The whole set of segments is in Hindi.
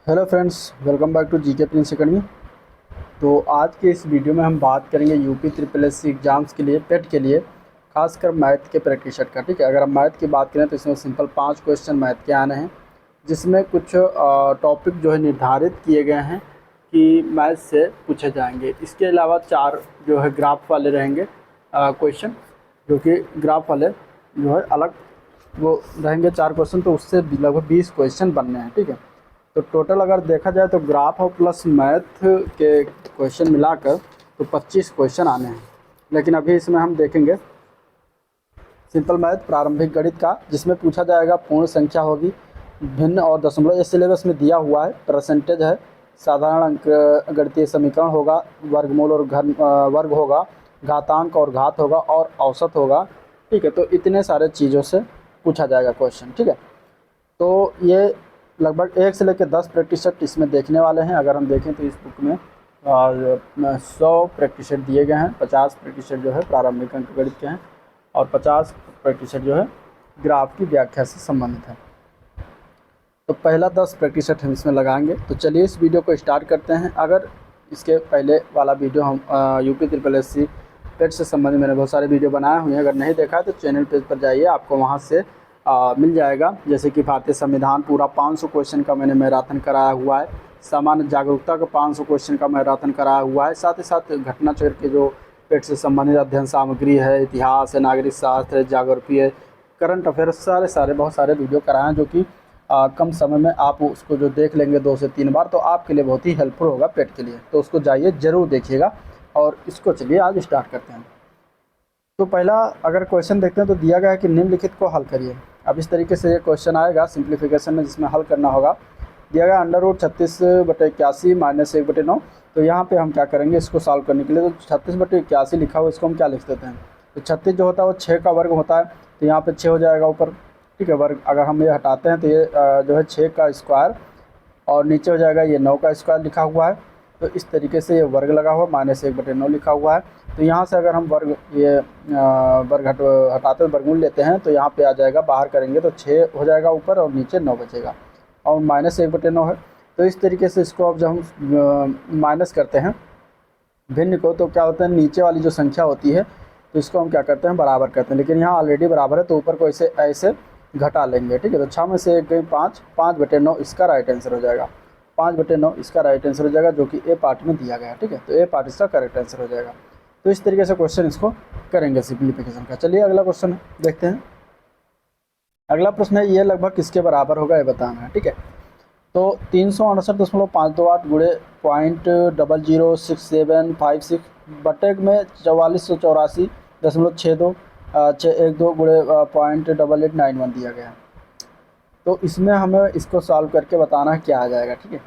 Hello friends, welcome back to GK Prince academy. तो आज के इस वीडियो में हम बात करेंगे UP triple S C exams के लिए, पेट के लिए, खासकर मैथ के प्रैक्टिस सेट का। ठीक है, अगर हम मैथ की बात करें तो इसमें सिंपल 5 क्वेश्चन मैथ के आने हैं, जिसमें कुछ टॉपिक जो है निर्धारित किए गए हैं कि मैथ से पूछे जाएंगे। इसके अलावा 4 जो है ग्राफ वाले रहेंगे क्वेश्चन, जो कि ग्राफ वाले जो है अलग वो रहेंगे 4 क्वेश्चन, तो उससे लगभग 20 क्वेश्चन बनने हैं। ठीक है, तो टोटल अगर देखा जाए तो ग्राफ और प्लस मैथ के क्वेश्चन मिलाकर तो 25 क्वेश्चन आने हैं। लेकिन अभी इसमें हम देखेंगे सिंपल मैथ प्रारंभिक गणित का, जिसमें पूछा जाएगा पूर्ण संख्या होगी, भिन्न और दशमलव। ये सिलेबस में दिया हुआ है, परसेंटेज है, साधारण अंक गणितीय समीकरण होगा, वर्गमूल और घन वर्ग होगा, घातांक और घात होगा, और औसत होगा। ठीक है, तो इतने सारे चीज़ों से पूछा जाएगा क्वेश्चन। ठीक है, तो ये लगभग 1 से लेकर 10 प्रैक्टिस सेट इसमें देखने वाले हैं। अगर हम देखें तो इस बुक में 100 प्रैक्टिस सेट दिए गए हैं। 50 प्रैक्टिस सेट जो है प्रारंभिक अंक गणित के हैं, और 50 प्रैक्टिस सेट जो है ग्राफ की व्याख्या से संबंधित है। तो पहला 10 प्रैक्टिस सेट हम इसमें लगाएंगे। तो चलिए इस वीडियो को स्टार्ट करते हैं। अगर इसके पहले वाला वीडियो हम यूपी ट्रिपल एस सी पेट से संबंधित मैंने बहुत सारे वीडियो बनाए हुए हैं, अगर नहीं देखा है तो चैनल पेज पर जाइए, आपको वहाँ से मिल जाएगा। जैसे कि भारतीय संविधान पूरा 500 क्वेश्चन का मैंने मैराथन कराया हुआ है, सामान्य जागरूकता का 500 क्वेश्चन का मैराथन कराया हुआ है, साथ ही साथ घटना चक्र के जो पेट से संबंधित अध्ययन सामग्री है, इतिहास है, नागरिक शास्त्र है, ज्योग्राफी है, करंट अफेयर्स, सारे बहुत सारे वीडियो कराए हैं, जो कि कम समय में आप उसको जो देख लेंगे 2 से 3 बार, तो आपके लिए बहुत ही हेल्पफुल होगा पेट के लिए। तो उसको जाइए ज़रूर देखिएगा, और इसको चलिए आज स्टार्ट करते हैं। तो पहला अगर क्वेश्चन देखते हैं तो दिया गया है कि निम्नलिखित को हल करिए। अब इस तरीके से ये क्वेश्चन आएगा सिंप्लीफिकेशन में, जिसमें हल करना होगा। दिया गया √36/81 - 1/9। तो यहाँ पे हम क्या करेंगे इसको सॉल्व करने के लिए, तो 36/81 लिखा हुआ, इसको हम क्या लिख देते हैं, तो 36 जो होता है वो 6 का वर्ग होता है, तो यहाँ पे 6 हो जाएगा ऊपर। ठीक है, वर्ग अगर हम ये हटाते हैं तो ये जो है 6 का स्क्वायर, और नीचे हो जाएगा ये 9 का स्क्वायर लिखा हुआ है। तो इस तरीके से ये वर्ग लगा हुआ, -1/9 लिखा हुआ है। तो यहाँ से अगर हम वर्ग ये वर्ग हटाते हुए वर्गमूल लेते हैं, तो यहाँ पे आ जाएगा, बाहर करेंगे तो 6 हो जाएगा ऊपर, और नीचे 9 बचेगा, और -1/9 है। तो इस तरीके से इसको अब जब हम माइनस करते हैं भिन्न को, तो क्या होता है, नीचे वाली जो संख्या होती है तो इसको हम क्या करते हैं, बराबर करते हैं। लेकिन यहाँ ऑलरेडी बराबर है, तो ऊपर को ऐसे ऐसे घटा लेंगे। ठीक है, तो 6 में से 1 गई 5, 5/9 इसका राइट आंसर हो जाएगा। 5/9 इसका राइट आंसर हो जाएगा, जो कि ए पार्ट में दिया गया। ठीक है, तो ए पार्ट इसका करेक्ट आंसर हो जाएगा। तो इस तरीके से क्वेश्चन इसको करेंगे सिंप्लीफिकेशन का। चलिए अगला क्वेश्चन देखते हैं। अगला प्रश्न है, ये लगभग किसके बराबर होगा ये बताना है। ठीक है, तो 368.528 गुणे 0.006756 बटे में 4484.62 612 गुणे 0.8891 दिया गया है। तो इसमें हमें इसको सॉल्व करके बताना है क्या आ जाएगा। ठीक है,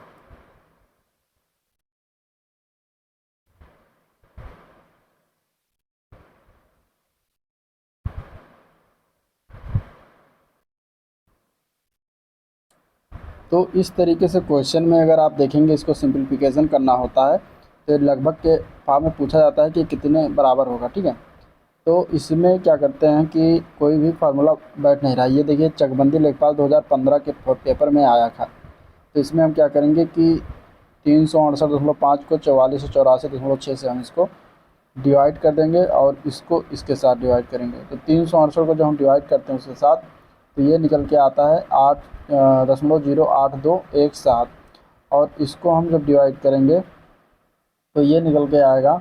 तो इस तरीके से क्वेश्चन में अगर आप देखेंगे, इसको सिंप्लीफिकेशन करना होता है, तो लगभग के फॉर्म में पूछा जाता है कि कितने बराबर होगा। ठीक है, तो इसमें क्या करते हैं कि कोई भी फार्मूला बैठ नहीं रहा। ये देखिए चकबंदी लेखपाल 2015 के पेपर में आया था। तो इसमें हम क्या करेंगे कि 368.5 को 4484.6 से हम इसको डिवाइड कर देंगे, और इसको इसके साथ डिवाइड करेंगे। तो 368 को जब हम डिवाइड करते हैं उसके साथ, तो ये निकल के आता है 8.08217, और इसको हम जब डिवाइड करेंगे तो ये निकल के आएगा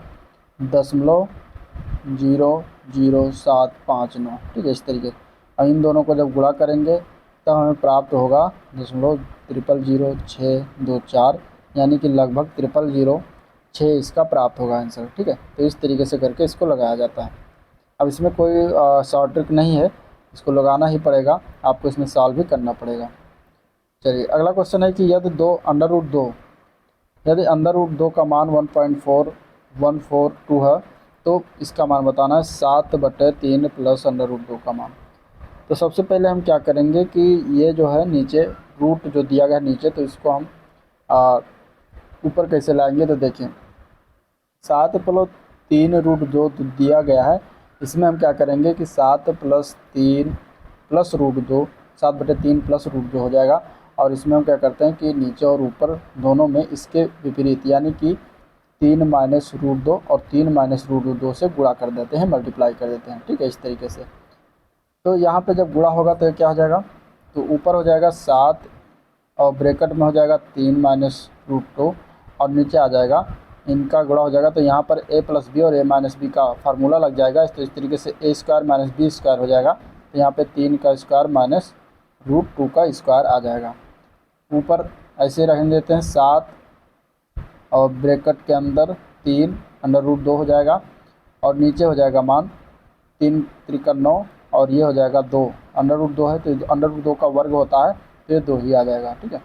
0.00759। ठीक है, इस तरीके से। और इन दोनों को जब गुणा करेंगे तब हमें प्राप्त होगा 0.000624, यानी कि लगभग 0006 इसका प्राप्त होगा आंसर। ठीक है, तो इस तरीके से करके इसको लगाया जाता है। अब इसमें कोई शॉर्ट ट्रिक नहीं है, इसको लगाना ही पड़ेगा, आपको इसमें सॉल्व भी करना पड़ेगा। चलिए अगला क्वेश्चन है कि यदि अंडर रूट 2 का मान 1.4142 है, तो इसका मान बताना है 7/3 प्लस अंडर रूट 2 का मान। तो सबसे पहले हम क्या करेंगे कि ये जो है नीचे रूट जो दिया गया है नीचे, तो इसको हम ऊपर कैसे लाएंगे, तो देखिए 7+3√2 दिया गया है। इसमें हम क्या करेंगे कि 7 + 3 + √2, 7/3 + √2 हो जाएगा, और इसमें हम क्या करते हैं कि नीचे और ऊपर दोनों में इसके विपरीत यानी कि 3 माइनस रूट 2 और 3 माइनस रूट 2 से गुणा कर देते हैं, मल्टीप्लाई कर देते हैं। ठीक है, इस तरीके से। तो यहाँ पे जब गुणा होगा तो ये क्या हो जाएगा, तो ऊपर हो जाएगा 7 और ब्रैकेट में हो जाएगा 3 माइनस रूट 2 और नीचे आ जाएगा इनका गुणा हो जाएगा। तो यहाँ पर a प्लस बी और a माइनस बी का फार्मूला लग जाएगा। तो इस तरीके से a square minus B square हो जाएगा। तो यहाँ पे 3 का स्क्वायर माइनस रूट 2 का स्क्वायर आ जाएगा। ऊपर ऐसे रख देते हैं 7 और ब्रैकेट के अंदर 3 अंडर रूट 2 हो जाएगा और नीचे हो जाएगा मान 3 त्रिका 9 और ये हो जाएगा 2। अंडर रूट 2 है तो अंडर रूट 2 का वर्ग होता है तो ये 2 ही आ जाएगा। ठीक है,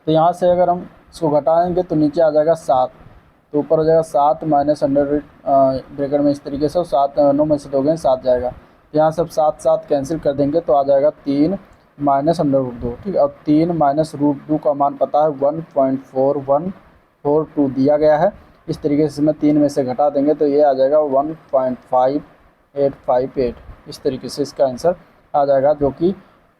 तो यहाँ से अगर हम इसको घटाएंगे तो नीचे आ जाएगा 7, तो ऊपर हो जाएगा 7 माइनस अंडर रूट ब्रैकेट में इस तरीके से 7 9 में से 2 गए 7 जाएगा। तो यहाँ सब 7 7 कैंसिल कर देंगे तो आ जाएगा 3 माइनस अंडर रूट 2। ठीक है, और 3 माइनस रूट 2 का मान पता है 1.4142 दिया गया है। इस तरीके से इसमें 3 में से घटा देंगे तो ये आ जाएगा 1.5858। इस तरीके से इसका आंसर आ जाएगा, जो कि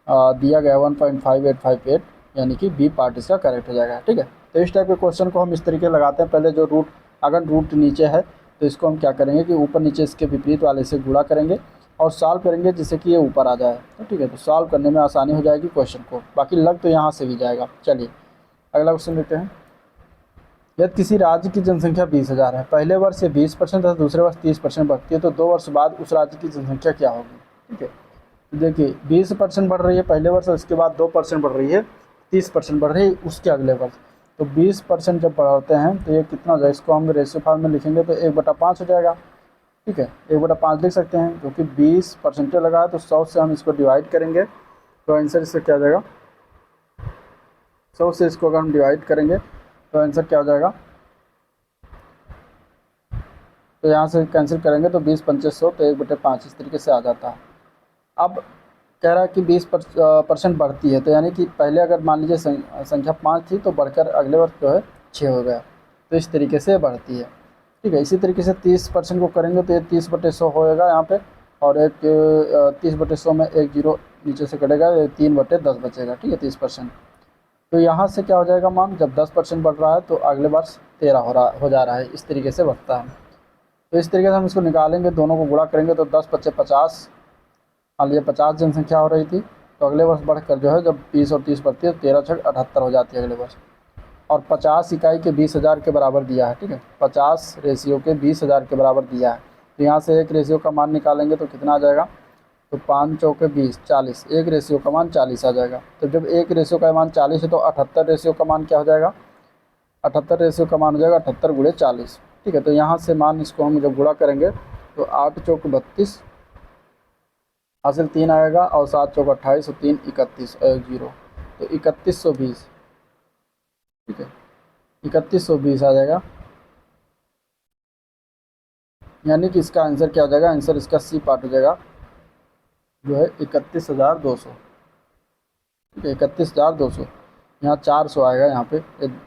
दिया गया 1.5858, यानी कि बी पार्ट इसका करेक्ट हो जाएगा। ठीक है, तो इस टाइप के क्वेश्चन को हम इस तरीके लगाते हैं। पहले जो रूट, अगर रूट नीचे है तो इसको हम क्या करेंगे कि ऊपर नीचे इसके विपरीत वाले से गुणा करेंगे और सॉल्व करेंगे जिससे कि ये ऊपर आ जाए। तो ठीक है, तो सॉल्व करने में आसानी हो जाएगी क्वेश्चन को, बाकी लग तो यहाँ से भी जाएगा। चलिए अगला क्वेश्चन लेते हैं। यदि किसी राज्य की जनसंख्या 20,000 है, पहले वर्ष से 20% तथा दूसरे वर्ष 30% बढ़ती है, तो 2 वर्ष बाद उस राज्य की जनसंख्या क्या होगी। ठीक है, तो देखिए 20% बढ़ रही है पहले वर्ष और उसके बाद 2% बढ़ रही है, 30% बढ़ रही है उसके अगले वर्ष। तो 20% जब बढ़ाते हैं तो ये कितना हो जाएगा, इसको हम रेशियो फॉर्म में लिखेंगे तो 1/5 हो जाएगा। ठीक है, 1/5 लिख सकते हैं क्योंकि 20% लगा है तो 100 से हम इसको डिवाइड करेंगे तो आंसर इससे क्या हो जाएगा, 100 से इसको अगर हम डिवाइड करेंगे तो आंसर क्या हो जाएगा, तो यहाँ से कैंसिल करेंगे तो 20 पंचे 100 तो 1/5 इस तरीके से आ जाता है। अब कह रहा है कि 20% बढ़ती है, तो यानी कि पहले अगर मान लीजिए संख्या 5 थी तो बढ़कर अगले वर्ष जो है 6 हो गया, तो इस तरीके से बढ़ती है। ठीक है, इसी तरीके से 30% को करेंगे तो ये 30/100 होएगा यहाँ पे, और एक 30/100 में एक जीरो नीचे से कटेगा, 3/10 बचेगा। ठीक है, 30%। तो यहाँ से क्या हो जाएगा मान, जब 10% बढ़ रहा है तो अगले वर्ष 13 हो जा रहा है, इस तरीके से बढ़ता है। तो इस तरीके से हम इसको निकालेंगे, दोनों को गुणा करेंगे तो 10 × 50, मान लीजिए 50 जनसंख्या हो रही थी तो अगले वर्ष बढ़कर जो है जब 20 और 30 बढ़ती है 13 × 78 हो जाती है अगले वर्ष, और 50 इकाई के 20,000 के बराबर दिया है। ठीक है, 50 रेशियो के 20,000 के बराबर दिया है। तो यहाँ से एक रेशियो का मान निकालेंगे तो कितना आ जाएगा, तो 5 चौके 20, 40, एक रेशियो का मान 40 आ जाएगा। तो जब एक रेशियो का मान 40 है तो 78 रेशियो का मान क्या हो जाएगा, 78 रेशियो का मान हो जाएगा 78 × 40। ठीक है, तो यहाँ से मान इसको हम जब गुणा करेंगे तो 8 चौक 32 हासिल 3 आएगा और 7 चौक 28 और 3 31 और 1 0, तो 3120। ठीक है, 3120 आ जाएगा, यानी कि इसका आंसर क्या हो जाएगा, आंसर इसका सी पार्ट हो जाएगा जो है 31,200। ठीक है, 31,200। यहाँ 400 आएगा, यहाँ पे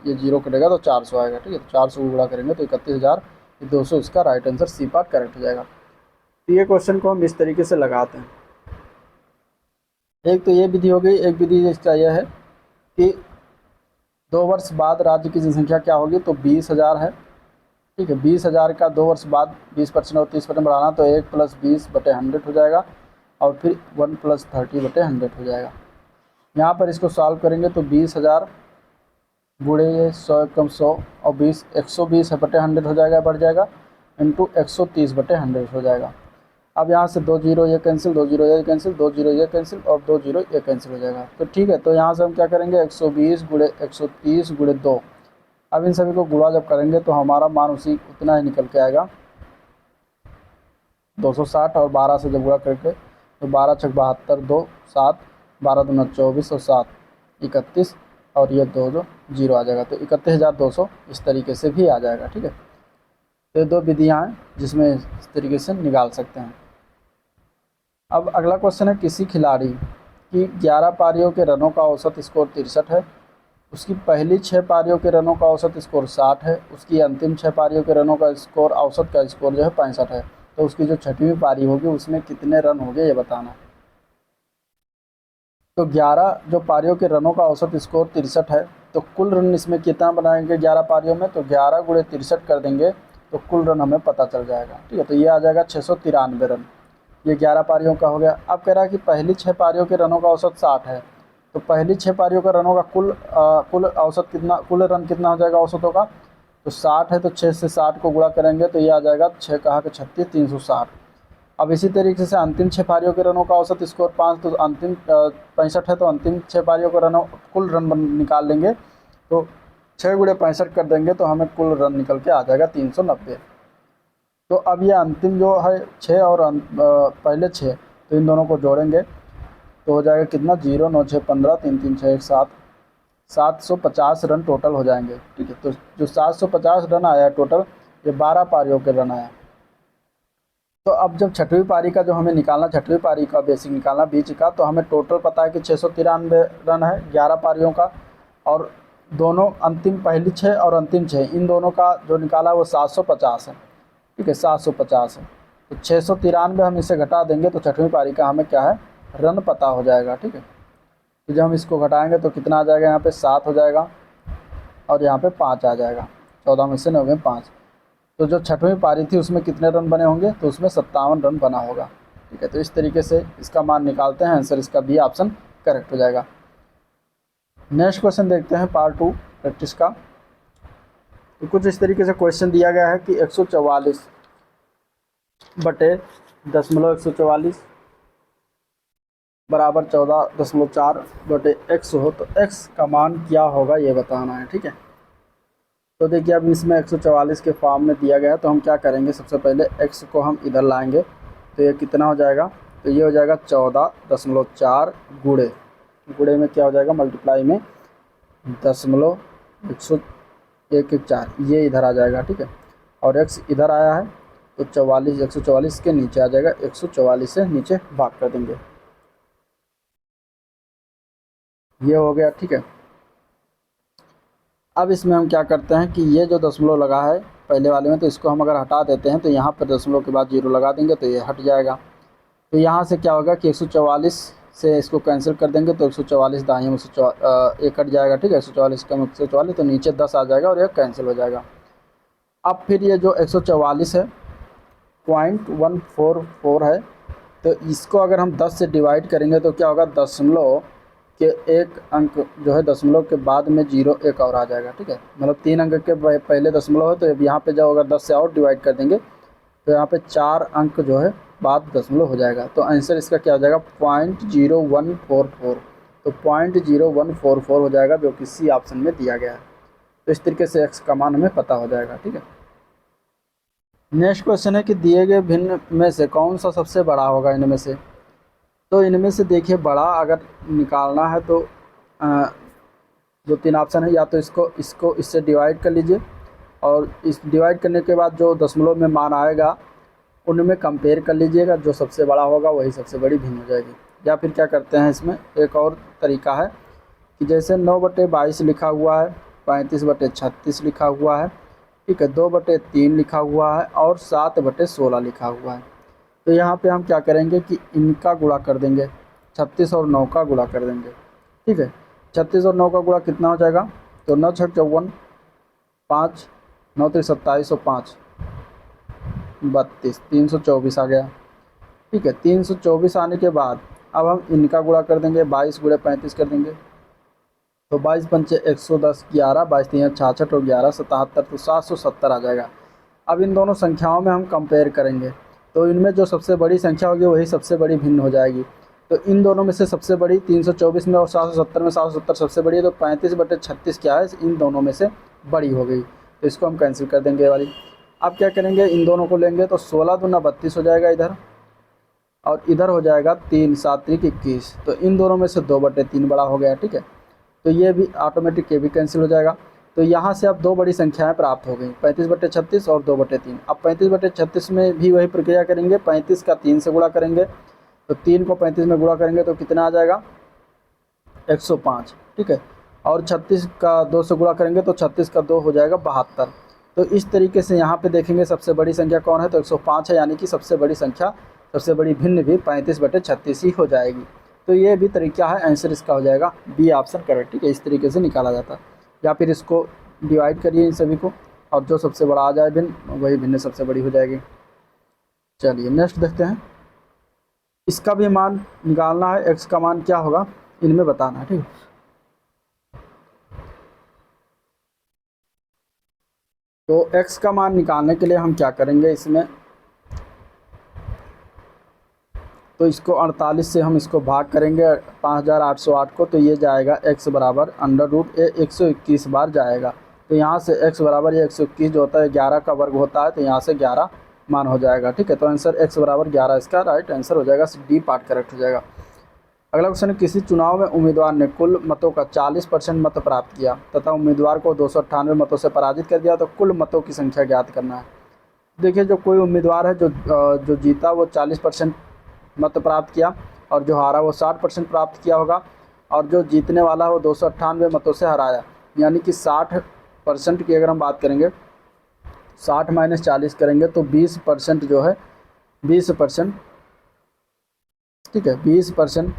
ये जीरो कटेगा तो 400 आएगा। ठीक है, तो 400 को गुणा करेंगे तो 31,200 इसका right answer C part correct हो जाएगा। तो ये क्वेश्चन को हम इस तरीके से लगाते हैं। एक तो ये विधि हो गई, एक विधि इसका यह है कि 2 वर्ष बाद राज्य की जनसंख्या क्या होगी, तो 20,000 है। ठीक है, 20,000 का 2 वर्ष बाद 20% और 30% बढ़ाना तो 1 + 20/100 हो जाएगा और फिर 1 + 30/100 हो जाएगा। यहाँ पर इसको सॉल्व करेंगे तो 20,000 गुणे 100 × 100 और 20 120/100 हो जाएगा, बढ़ जाएगा, इंटू 130/100 हो जाएगा। अब यहाँ से 2 जीरो ये कैंसिल, 2 जीरो ये कैंसिल, 2 जीरो ये कैंसिल और 2 जीरो ये कैंसिल हो जाएगा। तो ठीक है, तो यहाँ से हम क्या करेंगे, 120 × 130 × 2। अब इन सभी को गुणा जब करेंगे तो हमारा मान उतना ही निकल के आएगा 260, और 12 से जब गुणा करके तो 12 × 72 2 7, 12 दूना 24 और 7 31 और ये 2 जीरो आ जाएगा, तो 31,200 इस तरीके से भी आ जाएगा। ठीक है, तो 2 विधियाँ हैं जिसमें इस तरीके से निकाल सकते हैं। अब अगला क्वेश्चन है, किसी खिलाड़ी की 11 पारियों के रनों का औसत स्कोर 63 है, उसकी पहली 6 पारियों के रनों का औसत स्कोर 60 है, उसकी अंतिम 6 पारियों के रनों का स्कोर औसत का स्कोर जो है 65 है, तो उसकी जो 6वीं पारी होगी उसमें कितने रन होंगे ये बताना। तो 11 जो पारियों के रनों का औसत स्कोर 63 है, तो कुल रन इसमें कितना बनाएंगे 11 पारियों में, तो 11 गुणे 63 कर देंगे तो कुल रन हमें पता चल जाएगा। ठीक है, तो ये आ जाएगा 693 रन। ये 11 पारियों का हो गया। अब कह रहा है कि पहली 6 पारियों के रनों का औसत 60 है, तो पहली 6 पारियों का रनों का कुल औसत कितना, कुल रन कितना हो जाएगा औसतों का, तो 60 है, तो 6 से 60 को गुणा करेंगे तो ये आ जाएगा 6 कहा कि 36 360। अब इसी तरीके से अंतिम 6 पारियों के रनों का औसत स्कोर 5, तो अंतिम 65 है, तो अंतिम 6 पारियों के रनों कुल रन निकाल लेंगे, तो 6 गुणे 65 कर देंगे तो हमें कुल रन निकल के आ जाएगा 390। तो अब ये अंतिम जो है 6 और पहले 6, तो इन दोनों को जोड़ेंगे तो हो जाएगा कितना, 0 9 6 15 3 3 6 1 7, 750 रन टोटल हो जाएंगे। ठीक है, तो जो 750 रन आया टोटल, ये 12 पारियों के रन आया। तो अब जब छठवीं पारी का जो हमें निकालना, छठवीं पारी का बेसिक निकालना बीच का, तो हमें टोटल पता है कि 693 रन है 11 पारियों का, और दोनों अंतिम पहली 6 और अंतिम 6 इन दोनों का जो निकाला वो 750 है। ठीक है, 750 है, तो 693 हम इसे घटा देंगे तो छठवीं पारी का हमें क्या है, रन पता हो जाएगा। ठीक है, तो जब हम इसको घटाएंगे तो कितना आ जाएगा, यहाँ पे 7 हो जाएगा और यहाँ पे 5 आ जाएगा, 14 में से 9 में 5। तो जो छठवीं पारी थी उसमें कितने रन बने होंगे, तो उसमें 57 रन बना होगा। ठीक है, तो इस तरीके से इसका मान निकालते हैं, आंसर इसका बी ऑप्शन करेक्ट हो जाएगा। नेक्स्ट क्वेश्चन देखते हैं पार्ट 2 प्रैक्टिस का। तो कुछ इस तरीके से क्वेश्चन दिया गया है कि 144 बटे 144 बराबर 14.4 बटे x हो, तो x का मान क्या होगा ये बताना है। ठीक है, तो देखिए अब इसमें 144 के फॉर्म में दिया गया है, तो हम क्या करेंगे, सबसे पहले x को हम इधर लाएंगे, तो ये कितना हो जाएगा, तो ये हो जाएगा 14.4 गुणे में क्या हो जाएगा, मल्टीप्लाई में 0.114 ये इधर आ जाएगा। ठीक है, और x इधर आया है, तो 144 के नीचे आ जाएगा, 144 से नीचे भाग कर देंगे, ये हो गया। ठीक है, अब इसमें हम क्या करते हैं कि ये जो दशमलव लगा है पहले वाले में, तो इसको हम अगर हटा देते हैं तो यहाँ पर दशमलव के बाद 0 लगा देंगे तो ये हट जाएगा। तो यहाँ से क्या होगा कि 144 से इसको कैंसिल कर देंगे, तो 144 दाएँ में से एक कट जाएगा। ठीक है, 144 का 144, तो नीचे 10 आ जाएगा और ये कैंसिल हो जाएगा। अब फिर ये जो 144 है 0.144 है, तो इसको अगर हम 10 से डिवाइड करेंगे तो क्या होगा, दशमलव के एक अंक जो है दशमलव के बाद में 0 एक और आ जाएगा। ठीक है, मतलब 3 अंक के पहले दशमलव है, तो अब यहाँ पे जब अगर 10 से और डिवाइड कर देंगे तो यहाँ पे 4 अंक जो है बाद दशमलव हो जाएगा। तो आंसर इसका क्या हो जाएगा, 0.0144, तो 0.0144 हो जाएगा, जो कि सी ऑप्शन में दिया गया है। तो इस तरीके से x का मान हमें पता हो जाएगा। ठीक है, नेक्स्ट क्वेश्चन है कि दिए गए भिन्न में से कौन सा सबसे बड़ा होगा इनमें से। तो इनमें से देखिए बड़ा अगर निकालना है तो जो 3 ऑप्शन है, या तो इसको इससे डिवाइड कर लीजिए, और इस डिवाइड करने के बाद जो दशमलव में मान आएगा उनमें कंपेयर कर लीजिएगा, जो सबसे बड़ा होगा वही सबसे बड़ी भिन्न हो जाएगी। या फिर क्या करते हैं, इसमें एक और तरीका है कि जैसे 9/22 लिखा हुआ है, 35/36 लिखा हुआ है, ठीक है, 2/3 लिखा हुआ है और 7/16 लिखा हुआ है। तो यहाँ पे हम क्या करेंगे कि इनका गुणा कर देंगे, 36 और 9 का गुणा कर देंगे। ठीक है, 36 और 9 का गुणा कितना हो जाएगा, तो 9 6 54, 5 9 3 27 और 5 32, 324 आ गया। ठीक है, 324 आने के बाद अब हम इनका गुणा कर देंगे, 22 गुणे 35 कर देंगे, तो 22 पंचे 110, 11 22 3 66 और 11 77, तो 770 आ जाएगा। अब इन दोनों संख्याओं में हम कंपेयर करेंगे, तो इनमें जो सबसे बड़ी संख्या होगी वही सबसे बड़ी भिन्न हो जाएगी। तो इन दोनों में से सबसे बड़ी 324 में और 770 में, 770 सबसे बड़ी है, तो 35/36 क्या है, इन दोनों में से बड़ी हो गई, तो इसको हम कैंसिल कर देंगे ये वाली। अब क्या करेंगे, इन दोनों को लेंगे तो 16 दूना 32 हो जाएगा इधर, और इधर हो जाएगा 3 7 3 21, तो इन दोनों में से 2/3 बड़ा हो गया। ठीक है, तो ये भी ऑटोमेटिक ये भी कैंसिल हो जाएगा। तो यहाँ से अब 2 बड़ी संख्याएं प्राप्त हो गई, 35/36 और 2/3। अब 35/36 में भी वही प्रक्रिया करेंगे, 35 का 3 से गुणा करेंगे, तो 3 को 35 में गुणा करेंगे तो कितना आ जाएगा, 105। ठीक है, और 36 का 2 से गुणा करेंगे तो 36 का 2 हो जाएगा 72। तो इस तरीके से यहाँ पे देखेंगे सबसे बड़ी संख्या कौन है, तो 105 है, यानी कि सबसे बड़ी संख्या, सबसे बड़ी भिन्न भी 35/36 ही हो जाएगी। तो ये भी तरीका है, आंसर इसका हो जाएगा बी ऑप्शन करेक्ट। ठीक है, इस तरीके से निकाला जाता है। या फिर इसको डिवाइड करिए इन सभी को, और जो सबसे बड़ा आ जाए भिन्न, वही भिन्न सबसे बड़ी हो जाएगी। चलिए नेक्स्ट देखते हैं। इसका भी मान निकालना है, एक्स का मान क्या होगा इनमें बताना है। ठीक है, तो x का मान निकालने के लिए हम क्या करेंगे इसमें, तो इसको 48 से हम इसको भाग करेंगे 5808 को, तो ये जाएगा x बराबर अंडर रूट 121 बार जाएगा। तो यहाँ से x बराबर ये 121 जो होता है 11 का वर्ग होता है, तो यहाँ से 11 मान हो जाएगा। ठीक है, तो आंसर x बराबर 11 इसका राइट आंसर हो जाएगा, डी पार्ट करेक्ट हो जाएगा। अगला क्वेश्चन है, किसी चुनाव में उम्मीदवार ने कुल मतों का 40% मत प्राप्त किया तथा उम्मीदवार को 298 मतों से पराजित कर दिया, तो कुल मतों की संख्या ज्ञात करना है। देखिए, जो कोई उम्मीदवार है जो जीता वो 40% मत प्राप्त किया, और जो हारा वो 60% प्राप्त किया होगा, और जो जीतने वाला है वो 298 मतों से हराया। यानी कि 60% की अगर हम बात करेंगे, 60 माइनस 40 करेंगे तो 20% जो है 20%, ठीक है 20%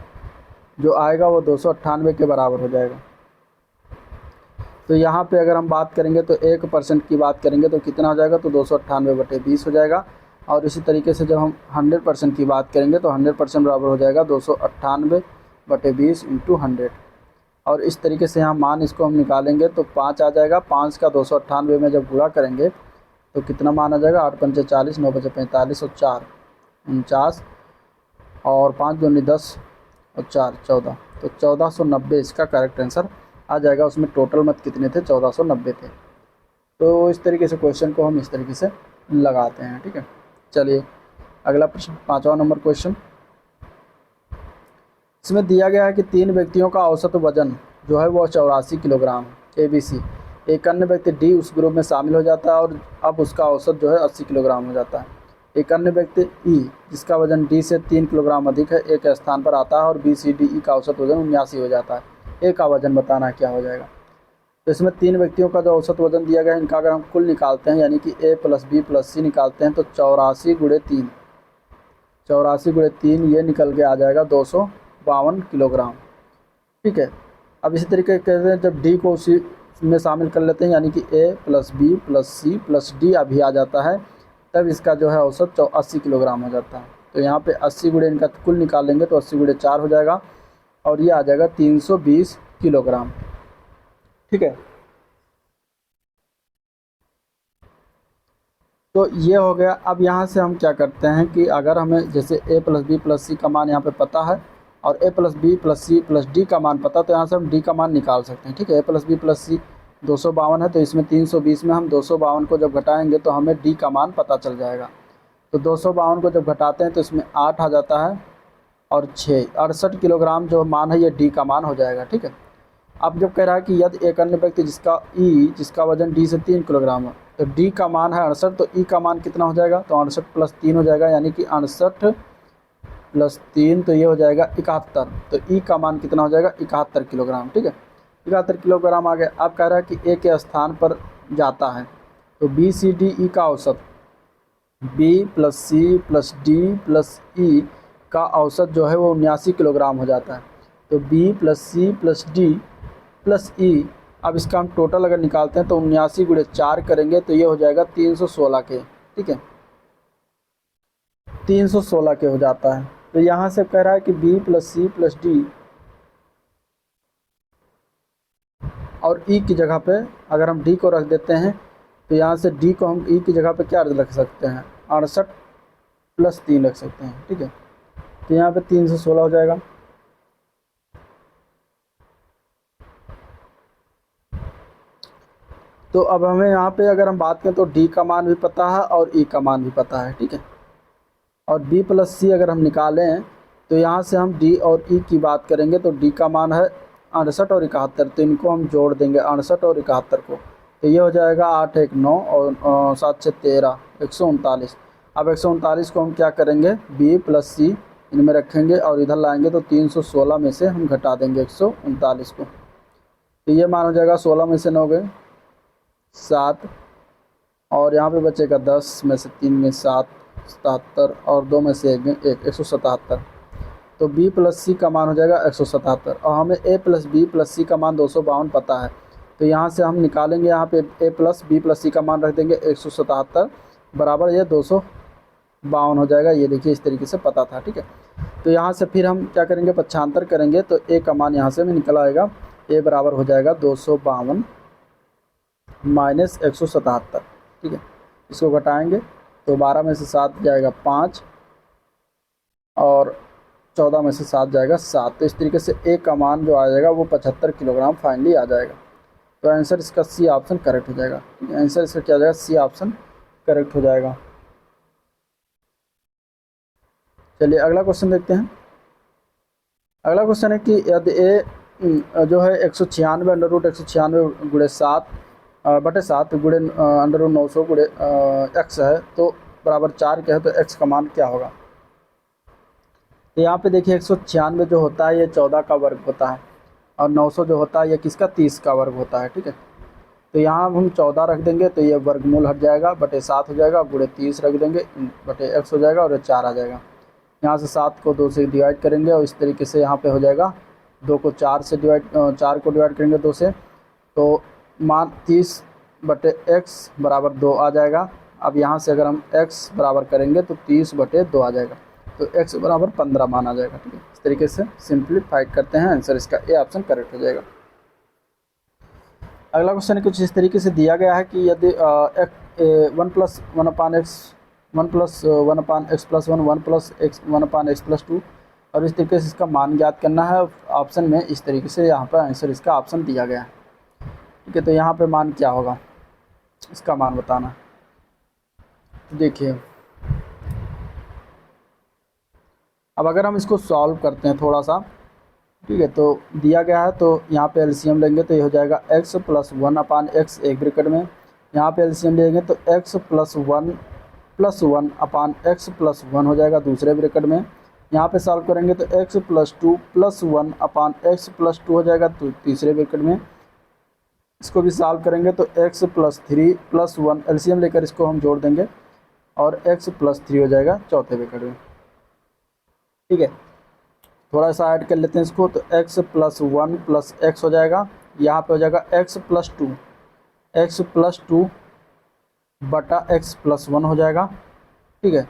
जो आएगा वो 298 के बराबर हो जाएगा। तो यहाँ पे अगर हम बात करेंगे तो 1% की बात करेंगे तो कितना हो जाएगा, तो 298/20 हो जाएगा। और इसी तरीके से जब हम 100% की बात करेंगे तो 100% बराबर हो जाएगा 298/20 इंटू 100। और इस तरीके से यहाँ मान इसको हम निकालेंगे तो 5 आ जाएगा। 5 का 298 में जब पूरा करेंगे तो कितना मान आ जाएगा, 8 पंचे 40, 9 बचे 45 और 4 49, और 5 दूनी 10 और 4 14, तो 1490 इसका करेक्ट आंसर आ जाएगा। उसमें टोटल मत कितने थे, 1490 थे। तो इस तरीके से क्वेश्चन को हम इस तरीके से लगाते हैं। ठीक है, चलिए अगला प्रश्न, 5वां नंबर क्वेश्चन। इसमें दिया गया है कि 3 व्यक्तियों का औसत वजन जो है वो 84 किलोग्राम ABC। एक अन्य व्यक्ति D उस ग्रुप में शामिल हो जाता है और अब उसका औसत जो है 80 किलोग्राम हो जाता है। एक अन्य व्यक्ति E जिसका वजन D से 3 किलोग्राम अधिक है एक स्थान पर आता है और BCDE का औसत वजन 79 हो जाता है। A का वजन बताना है क्या हो जाएगा। तो इसमें 3 व्यक्तियों का जो औसत वजन दिया गया है, इनका अगर हम कुल निकालते हैं यानी कि A plus B plus C निकालते हैं तो 84 गुणे 3, 84 गुणे 3 ये निकल के आ जाएगा 252 किलोग्राम। ठीक है, अब इसी तरीके कहते हैं जब D को उसी में शामिल कर लेते हैं यानी कि A plus B plus C plus D अभी आ जाता है, तब इसका जो है औसत 80 किलोग्राम हो जाता है। तो यहाँ पे 80 गुणे इनका कुल निकालेंगे तो 80 गुणे 4 हो जाएगा और ये आ जाएगा 320 किलोग्राम। ठीक है, तो ये हो गया। अब यहाँ से हम क्या करते हैं कि अगर हमें जैसे A plus B plus C का मान यहाँ पे पता है और A plus B plus C plus D का मान पता, तो यहाँ से हम D का मान निकाल सकते हैं। ठीक है, A plus B plus C 252 है, तो इसमें 320 में हम 252 को जब घटाएंगे तो हमें D का मान पता चल जाएगा। तो 252 को जब घटाते हैं तो इसमें 8 आ जाता है और 6 68 किलोग्राम जो मान है ये D का मान हो जाएगा। ठीक है, अब जब कह रहा है कि यदि एक अन्य व्यक्ति जिसका वजन D से 3 किलोग्राम है, तो D का मान है 68, तो E का मान कितना हो जाएगा, तो 68 प्लस 3 हो जाएगा यानी कि 68 प्लस 3 तो ये हो जाएगा 71। तो E का मान कितना हो जाएगा, 71 किलोग्राम। ठीक है, 71 किलोग्राम आ गया। अब कह रहा है कि A के स्थान पर जाता है तो BCDE का औसत B plus C plus D plus E का औसत जो है वो 79 किलोग्राम हो जाता है। तो B plus C plus D plus E, अब इसका हम टोटल अगर निकालते हैं तो 79 गुणे 4 करेंगे तो ये हो जाएगा 316 के। ठीक है, 316 के हो जाता है। तो यहाँ से कह रहा है कि B plus C plus D और E की जगह पे अगर हम D को रख देते हैं तो यहाँ से D को हम E की जगह पे क्या रख सकते हैं, 68 प्लस 3 रख सकते हैं। ठीक है, तो यहाँ पे 316 हो जाएगा। तो अब हमें यहाँ पे अगर हम बात करें तो D का मान भी पता है और E का मान भी पता है। ठीक है, और B प्लस C अगर हम निकालें तो यहाँ से हम D और E की बात करेंगे तो D का मान है 68 और 71, तो इनको हम जोड़ देंगे 68 और 71 को, तो ये हो जाएगा 8 1 9 और 7 6 13 139। अब 139 को हम क्या करेंगे, B प्लस C इनमें रखेंगे और इधर लाएंगे तो 316 में से हम घटा देंगे 139 को, तो ये मान हो जाएगा 16 में से 9 गए 7 और यहाँ पे बचेगा 10 में से 3 में 7 77 और 2 में से 1 1 177। तो b प्लस सी का मान हो जाएगा 177 और हमें a प्लस बी प्लस सी का मान 252 पता है। तो यहाँ से हम निकालेंगे, यहाँ पे a प्लस बी प्लस सी का मान रख देंगे 177 बराबर ये 252 हो जाएगा। ये देखिए इस तरीके से पता था, ठीक है। तो यहाँ से फिर हम क्या करेंगे, पक्षांतर करेंगे तो a का मान यहाँ से भी निकल आएगा, a बराबर हो जाएगा 252 माइनस 177, ठीक है। इसको घटाएंगे तो 12 में से 7 जाएगा 5 और 14 में से 7 जाएगा 7। तो इस तरीके से a का मान जो आ जाएगा वो 75 किलोग्राम फाइनली आ जाएगा। तो आंसर इसका सी ऑप्शन करेक्ट हो जाएगा, ठीक है। आंसर इसका क्या हो जाएगा, सी ऑप्शन करेक्ट हो जाएगा। चलिए अगला क्वेश्चन देखते हैं। अगला क्वेश्चन है कि यदि a जो है 196 अंडर रूट 196 गुणे 7 बटे 7 गुणे अंडर रूट 900 गुणे x है तो बराबर 4 के है, तो x का मान क्या होगा। तो यहाँ पे देखिए 196 जो होता है ये 14 का वर्ग होता है और 900 जो होता है ये किसका 30 का वर्ग होता है, ठीक है। तो यहाँ हम 14 रख देंगे तो ये वर्गमूल हट जाएगा, बटे 7 हो जाएगा, गुणे 30 रख देंगे बटे x हो जाएगा और ये 4 आ जाएगा। यहाँ से 7 को 2 से डिवाइड करेंगे और इस तरीके से यहाँ पे हो जाएगा 2 को 4 से डिवाइड 4 को डिवाइड करेंगे 2 से, तो मान 30 बटे x बराबर 2 आ जाएगा। अब यहाँ से अगर हम x बराबर करेंगे तो 30 बटे 2 आ जाएगा, तो x बराबर 15 मान आ जाएगा, ठीक है। इस तरीके से सिंप्लीफाइड करते हैं, आंसर इसका ए ऑप्शन करेक्ट हो जाएगा। अगला क्वेश्चन कुछ इस तरीके से दिया गया है कि यदि 1 प्लस 1 अपान एक्स 1 प्लस 1 अपान एक्स प्लस 1 1 प्लस एक्स 1 अपान एक्स प्लस 2 और इस तरीके से इसका मान ज्ञात करना है ऑप्शन में। इस तरीके से यहाँ पर आंसर इसका ऑप्शन दिया गया है, ठीक है। तो यहाँ पे मान क्या होगा, इसका मान बताना। देखिए अब अगर हम इसको सॉल्व करते हैं थोड़ा सा, ठीक है, तो दिया गया है तो यहाँ पे एलसीएम लेंगे तो ये हो जाएगा x प्लस 1 अपान एक्स एक ब्रैकेट में, यहाँ पे एलसीएम लेंगे तो x प्लस 1 अपान एक्स प्लस 1 हो जाएगा दूसरे ब्रैकेट में। यहाँ पे सॉल्व करेंगे तो x प्लस 2 प्लस 1 अपान एक्स प्लस 2 हो जाएगा तो तीसरे ब्रैकेट में। इसको भी सॉल्व करेंगे तो x प्लस 3 प्लस 1 एलसीएम लेकर इसको हम जोड़ देंगे और x प्लस 3 हो जाएगा चौथे ब्रैकेट में, ठीक है। थोड़ा सा ऐड कर लेते हैं इसको, तो x प्लस 1 प्लस एक्स हो जाएगा, यहाँ पे हो जाएगा x प्लस 2 बटा x प्लस 1 हो जाएगा, ठीक है।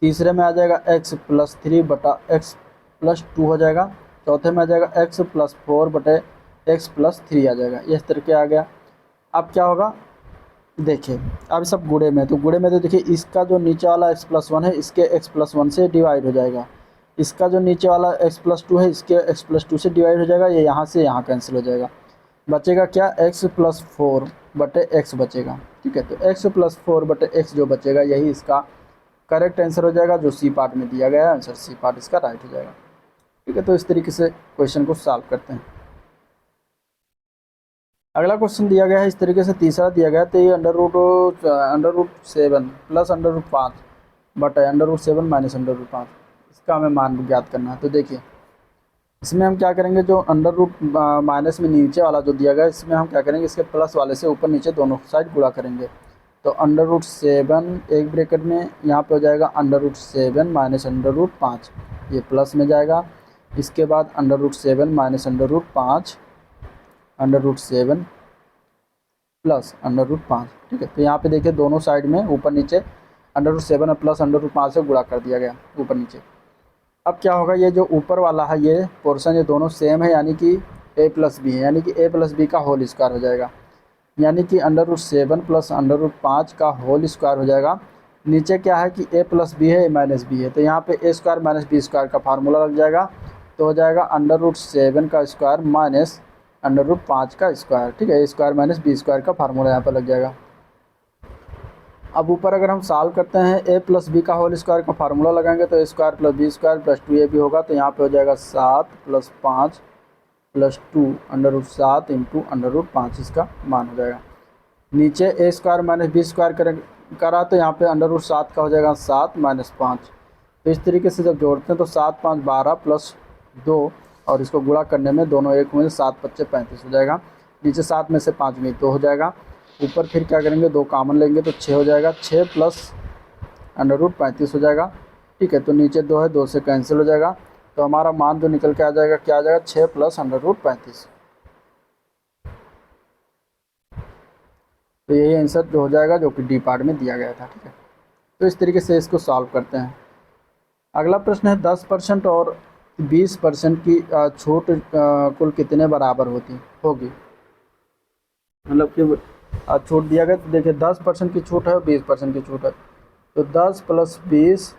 तीसरे में आ जाएगा x प्लस 3 बटा x प्लस 2 हो जाएगा, चौथे में आ जाएगा x प्लस 4 बटे x प्लस 3 आ जाएगा। इस तरीके आ गया। अब क्या होगा, देखिए अब सब गुणे में, तो गुणे में तो देखिए इसका जो नीचे वाला x प्लस 1 है इसके x प्लस 1 से डिवाइड हो जाएगा, इसका जो नीचे वाला x प्लस 2 है इसके x प्लस 2 से डिवाइड हो जाएगा, ये यहाँ से यहाँ कैंसिल हो जाएगा, बचेगा क्या x प्लस 4 बटे x बचेगा, ठीक है। तो x प्लस 4 बटे x जो बचेगा यही इसका करेक्ट आंसर हो जाएगा, जो सी पार्ट में दिया गया है। आंसर सी पार्ट इसका राइट हो जाएगा, ठीक है। तो इस तरीके से क्वेश्चन को सॉल्व करते हैं। अगला क्वेश्चन दिया गया है इस तरीके से, तीसरा दिया गया है तो ये under root 7 plus under root 5 बटा under root 7 minus under root 5, इसका हमें मान ज्ञात करना है। तो देखिए इसमें हम क्या करेंगे, जो अंडर रूट माइनस में नीचे वाला जो दिया गया है इसमें हम क्या करेंगे, इसके प्लस वाले से ऊपर नीचे दोनों साइड गुणा करेंगे। तो अंडर रूट 7 एक ब्रैकेट में, यहाँ पे हो जाएगा under root 7 minus under root 5, ये प्लस में जाएगा। इसके बाद under root 7 minus under root 5 under root 7 plus under root 5, ठीक है। तो यहाँ पे देखिए दोनों साइड में ऊपर नीचे under root 7 plus under root 5 से गुणा कर दिया गया ऊपर नीचे। अब क्या होगा, ये जो ऊपर वाला है ये पोर्शन ये दोनों सेम है, यानी कि a प्लस बी है, यानी कि a प्लस बी का होल स्क्वायर हो जाएगा, यानी कि under root 7 plus under root 5 का होल स्क्वायर हो जाएगा। नीचे क्या है कि a प्लस बी है, a माइनस बी है, तो यहाँ पे a square minus B square का फार्मूला लग जाएगा, तो हो जाएगा अंडर रूट 7 का स्क्वायर माइनस अंडर रूट 5 का स्क्वायर, ठीक है। a square minus B square का फार्मूला यहाँ पर लग जाएगा। अब ऊपर अगर हम सॉल्व करते हैं a प्लस बी का होल स्क्वायर का फार्मूला लगाएंगे तो a square plus B square plus 2ab होगा, तो यहाँ पे हो जाएगा 7 plus 5 plus 2 under root 7 into under root 5 इसका मान हो जाएगा। नीचे a square minus B square करा तो यहाँ पे अंडर रूट 7 का हो जाएगा 7 माइनस 5। तो इस तरीके से जब जोड़ते हैं तो 7 5 12 प्लस 2 और इसको गुणा करने में दोनों एक में 7 25 35 हो जाएगा। नीचे 7 में से 5 में 2 हो जाएगा, ऊपर फिर क्या करेंगे 2 कॉमन लेंगे तो 6 हो जाएगा, 6 प्लस अंडर रूट 35 हो जाएगा, ठीक है। तो नीचे 2 है, 2 से कैंसिल हो जाएगा, तो हमारा मान जो निकल के आ जाएगा क्या आ जाएगा 6 + √35। तो यही आंसर जो हो जाएगा जो कि डी पार्ट में दिया गया था। ठीक है, तो इस तरीके से इसको सॉल्व करते हैं। अगला प्रश्न है 10% और 20% की छूट कुल कितने बराबर होगी। मतलब कि छूट दिया गया, तो देखिए 10% की छूट है और 20% की छूट है, तो 10 + 20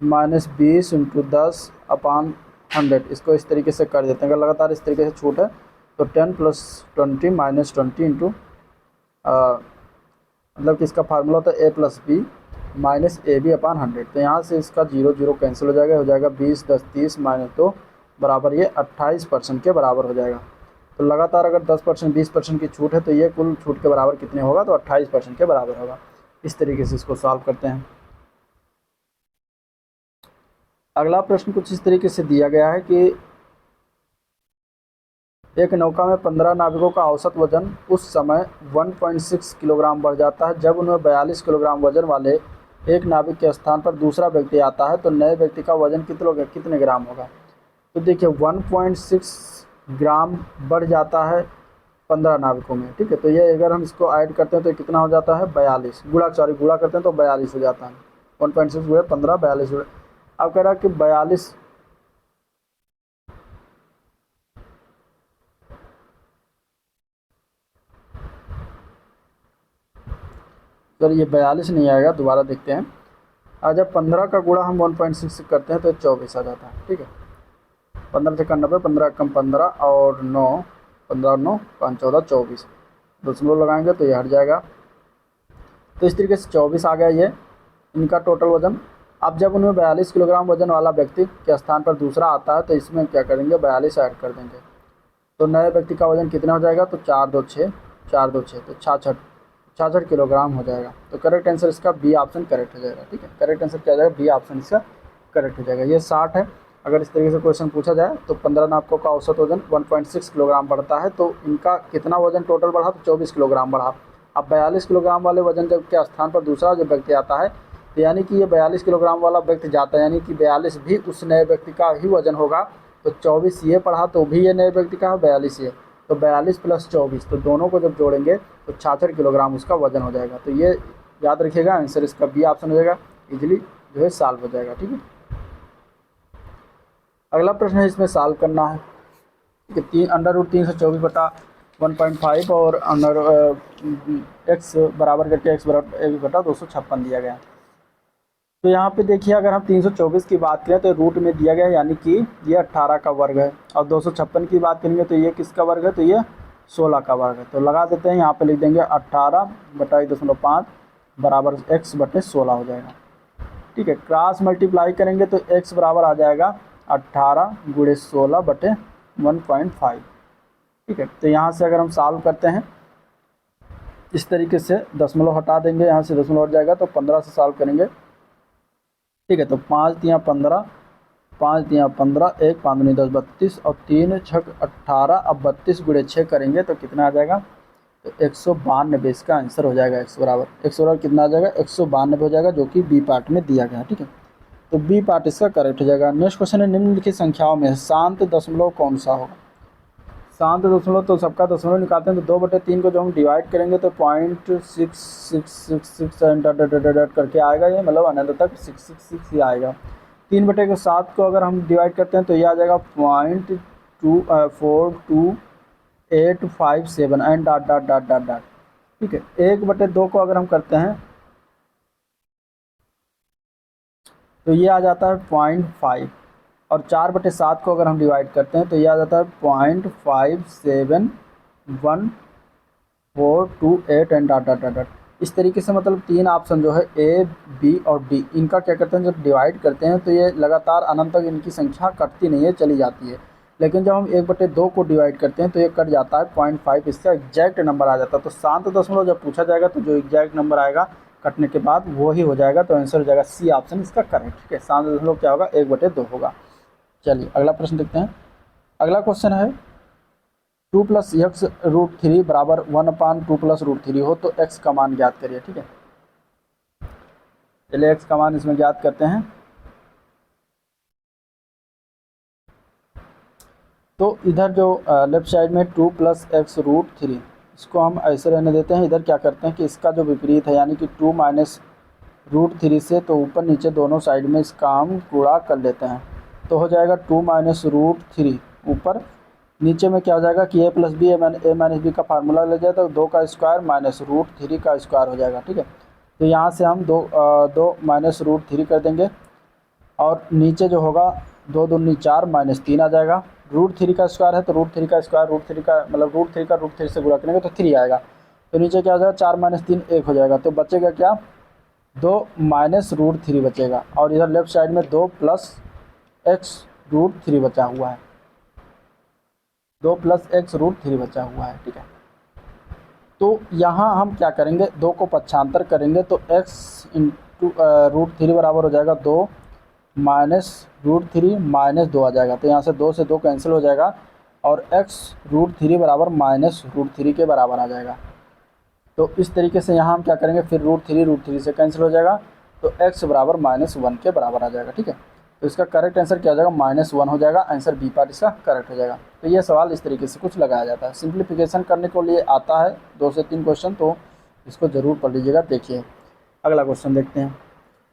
- 20 × 10/100, इसको इस तरीके से कर देते हैं। अगर लगातार इस तरीके से छूट है तो 10 + 20 - 20 इंटू मतलब कि इसका फार्मूला होता है a + b - ab/100। तो यहाँ से इसका 0 0 कैंसिल हो जाएगा 20 10 30 - 2 बराबर ये 28% के बराबर हो जाएगा। तो लगातार अगर 10% 20% की छूट है तो ये कुल छूट के बराबर कितने होगा, तो 28% के बराबर होगा। इस तरीके से इसको सॉल्व करते हैं। अगला प्रश्न कुछ इस तरीके से दिया गया है कि एक नौका में 15 नाविकों का औसत वजन उस समय 1.6 किलोग्राम बढ़ जाता है जब उनमें 42 किलोग्राम वजन वाले एक नाविक के स्थान पर दूसरा व्यक्ति आता है, तो नए व्यक्ति का वजन कितने ग्राम होगा। तो देखिए 1.6 ग्राम बढ़ जाता है 15 नाविकों में। ठीक है, तो ये अगर हम इसको ऐड करते हैं तो कितना हो जाता है 42, गुणा करते हैं तो 42 हो जाता है। 1.6 × 15 42 हो। अब कह रहा है कि 42 सर ये 42 नहीं आएगा, दोबारा देखते हैं। जब 15 का गुणा हम 1.6 से करते हैं तो 24 आ जाता है। ठीक है, 15 से 90, 15 कम 15 और 9, 15 और 9 5 14 24, दशमलव लगाएंगे तो ये हट जाएगा। तो इस तरीके से 24 आ गया ये इनका टोटल वजन। अब जब उनमें 42 किलोग्राम वजन वाला व्यक्ति के स्थान पर दूसरा आता है तो इसमें क्या करेंगे 42 ऐड कर देंगे, तो नए व्यक्ति का वजन कितना हो जाएगा, तो 4 2 6 4 2 6 तो 66 किलोग्राम हो जाएगा। तो करेक्ट आंसर इसका बी ऑप्शन करेक्ट हो जाएगा। ठीक है, करेक्ट आंसर क्या हो जाएगा, बी ऑप्शन इसका करेक्ट हो जाएगा। ये 60 है। अगर इस तरीके से क्वेश्चन पूछा जाए तो 15 नाविकों का औसत वजन 1.6 किलोग्राम बढ़ता है, तो इनका कितना वजन टोटल बढ़ा, तो 24 किलोग्राम बढ़ा। अब 42 किलोग्राम वाले वजन जब के स्थान पर दूसरा जब व्यक्ति आता है तो यानी कि ये 42 किलोग्राम वाला व्यक्ति जाता है, यानी कि 42 भी उस नए व्यक्ति का ही वजन होगा। तो 24 ये पढ़ा तो भी ये नए व्यक्ति का है, 42 ये, तो 42 + 24 तो दोनों को जब जोड़ेंगे तो 66 किलोग्राम उसका वजन हो जाएगा। तो ये याद रखिएगा, आंसर इसका बी ऑप्शन हो जाएगा, इजीली जो है सॉल्व हो जाएगा। ठीक है, अगला प्रश्न है इसमें सॉल्व करना है कि √324/1.5 और अंडर x बराबर करके x बराबर 1/256 दिया गया। तो यहाँ पे देखिए अगर हम 324 की बात करें तो रूट में दिया गया है, यानी कि ये 18 का वर्ग है, और 256 की बात करेंगे तो ये किसका वर्ग है, तो ये 16 का वर्ग है। तो लगा देते हैं, यहाँ पे लिख देंगे 18/1.5 बराबर x/16 हो जाएगा। ठीक है, क्रॉस मल्टीप्लाई करेंगे तो x बराबर आ जाएगा 18 × 16/1.5। ठीक है, तो यहाँ से अगर हम सॉल्व करते हैं इस तरीके से, दशमलव हटा देंगे, यहाँ से दशमलव हट जाएगा तो 15 से सॉल्व करेंगे। ठीक है, तो 5 × 15, 5 × 15, 1 5 दूनी 10 32 और 3 6 18। अब 32 × 6 करेंगे तो कितना आ जाएगा, तो 192 इसका आंसर हो जाएगा। x बराबर कितना आ जाएगा, 192 हो जाएगा, जो कि बी पार्ट में दिया गया है। ठीक है, तो बी पार्ट इसका करेक्ट हो जाएगा। नेक्स्ट क्वेश्चन है निम्नलिखित संख्याओं में शांत दशमलव कौन सा होगा। शांत दशमलव तो सबका दशमलव निकालते हैं, तो 2/3 को जब हम डिवाइड करेंगे तो 0.6666 करके आएगा ये, मतलब अनंत तक 666 ही आएगा। 3/7 को अगर हम डिवाइड करते हैं तो ये आ जाएगा 0.422857 and dot dot dot dot dot. ठीक है, 1/2 को अगर हम करते हैं तो ये आ जाता है 0.5, और 4/7 को अगर हम डिवाइड करते हैं तो ये आ जाता है 0.571428 एंड डॉट डॉट डॉट। इस तरीके से मतलब 3 ऑप्शन जो है ए बी और डी, इनका क्या करते हैं, जब डिवाइड करते हैं तो ये लगातार अनंत तक इनकी संख्या कटती नहीं है, चली जाती है। लेकिन जब हम 1/2 को डिवाइड करते हैं तो ये कट जाता है 0.5, इसका एग्जैक्ट नंबर आ जाता है। तो शांत दशमलव जब पूछा जाएगा तो जो एग्जैक्ट नंबर आएगा कटने के बाद वो ही हो जाएगा। तो आंसर हो जाएगा सी ऑप्शन इसका करेक्ट। ठीक है, शांत दशमलव क्या होगा, 1/2 होगा। चलिए अगला प्रश्न देखते हैं। अगला क्वेश्चन है 2 + x√3 बराबर 1/2 + √3 हो तो x का मान ज्ञात करिए। ठीक है, चलिए x का मान इसमें ज्ञात करते हैं। तो इधर जो लेफ्ट साइड में 2 + x√3 इसको हम ऐसे रहने देते हैं। इधर क्या करते हैं कि इसका जो विपरीत है यानी कि 2 - √3 से तो ऊपर नीचे दोनों साइड में इसका हम गुणा कर लेते हैं। तो हो जाएगा 2 - √3 ऊपर, नीचे में क्या हो जाएगा कि a + b a - b का फार्मूला ले जाए तो 2 का स्क्वायर माइनस √3 का स्क्वायर हो जाएगा। ठीक है, तो यहाँ से हम 2 - √3 कर देंगे और नीचे जो होगा 2 दूनी 4 -3 आ जाएगा। √3 का स्क्वायर है तो √3 का स्क्वायर √3 का मतलब √3 का √3 से गुणा करेंगे तो 3 आएगा। तो नीचे क्या हो जाएगा 4 - 3 1 हो जाएगा। तो बचेगा क्या 2 - √3 बचेगा और इधर लेफ्ट साइड में 2 + x√3 बचा हुआ है, 2 + x√3 बचा हुआ है। ठीक है, तो यहाँ हम क्या करेंगे 2 को पक्षांतर करेंगे तो x इंटू √3 बराबर हो जाएगा 2 -√3 -2 आ जाएगा। तो यहाँ से 2 से 2 कैंसिल हो जाएगा और x√3 बराबर -√3 के बराबर आ जाएगा। तो इस तरीके से यहाँ हम क्या करेंगे फिर √3 से कैंसिल हो जाएगा तो x बराबर -1 के बराबर आ जाएगा। ठीक है, तो इसका करेक्ट आंसर क्या हो जाएगा -1 हो जाएगा। आंसर बी पार्ट इसका करेक्ट हो जाएगा। तो ये सवाल इस तरीके से कुछ लगाया जाता है। सिंप्लीफिकेशन करने के लिए आता है 2 से 3 क्वेश्चन, तो इसको ज़रूर पढ़ लीजिएगा। देखिए अगला क्वेश्चन देखते हैं।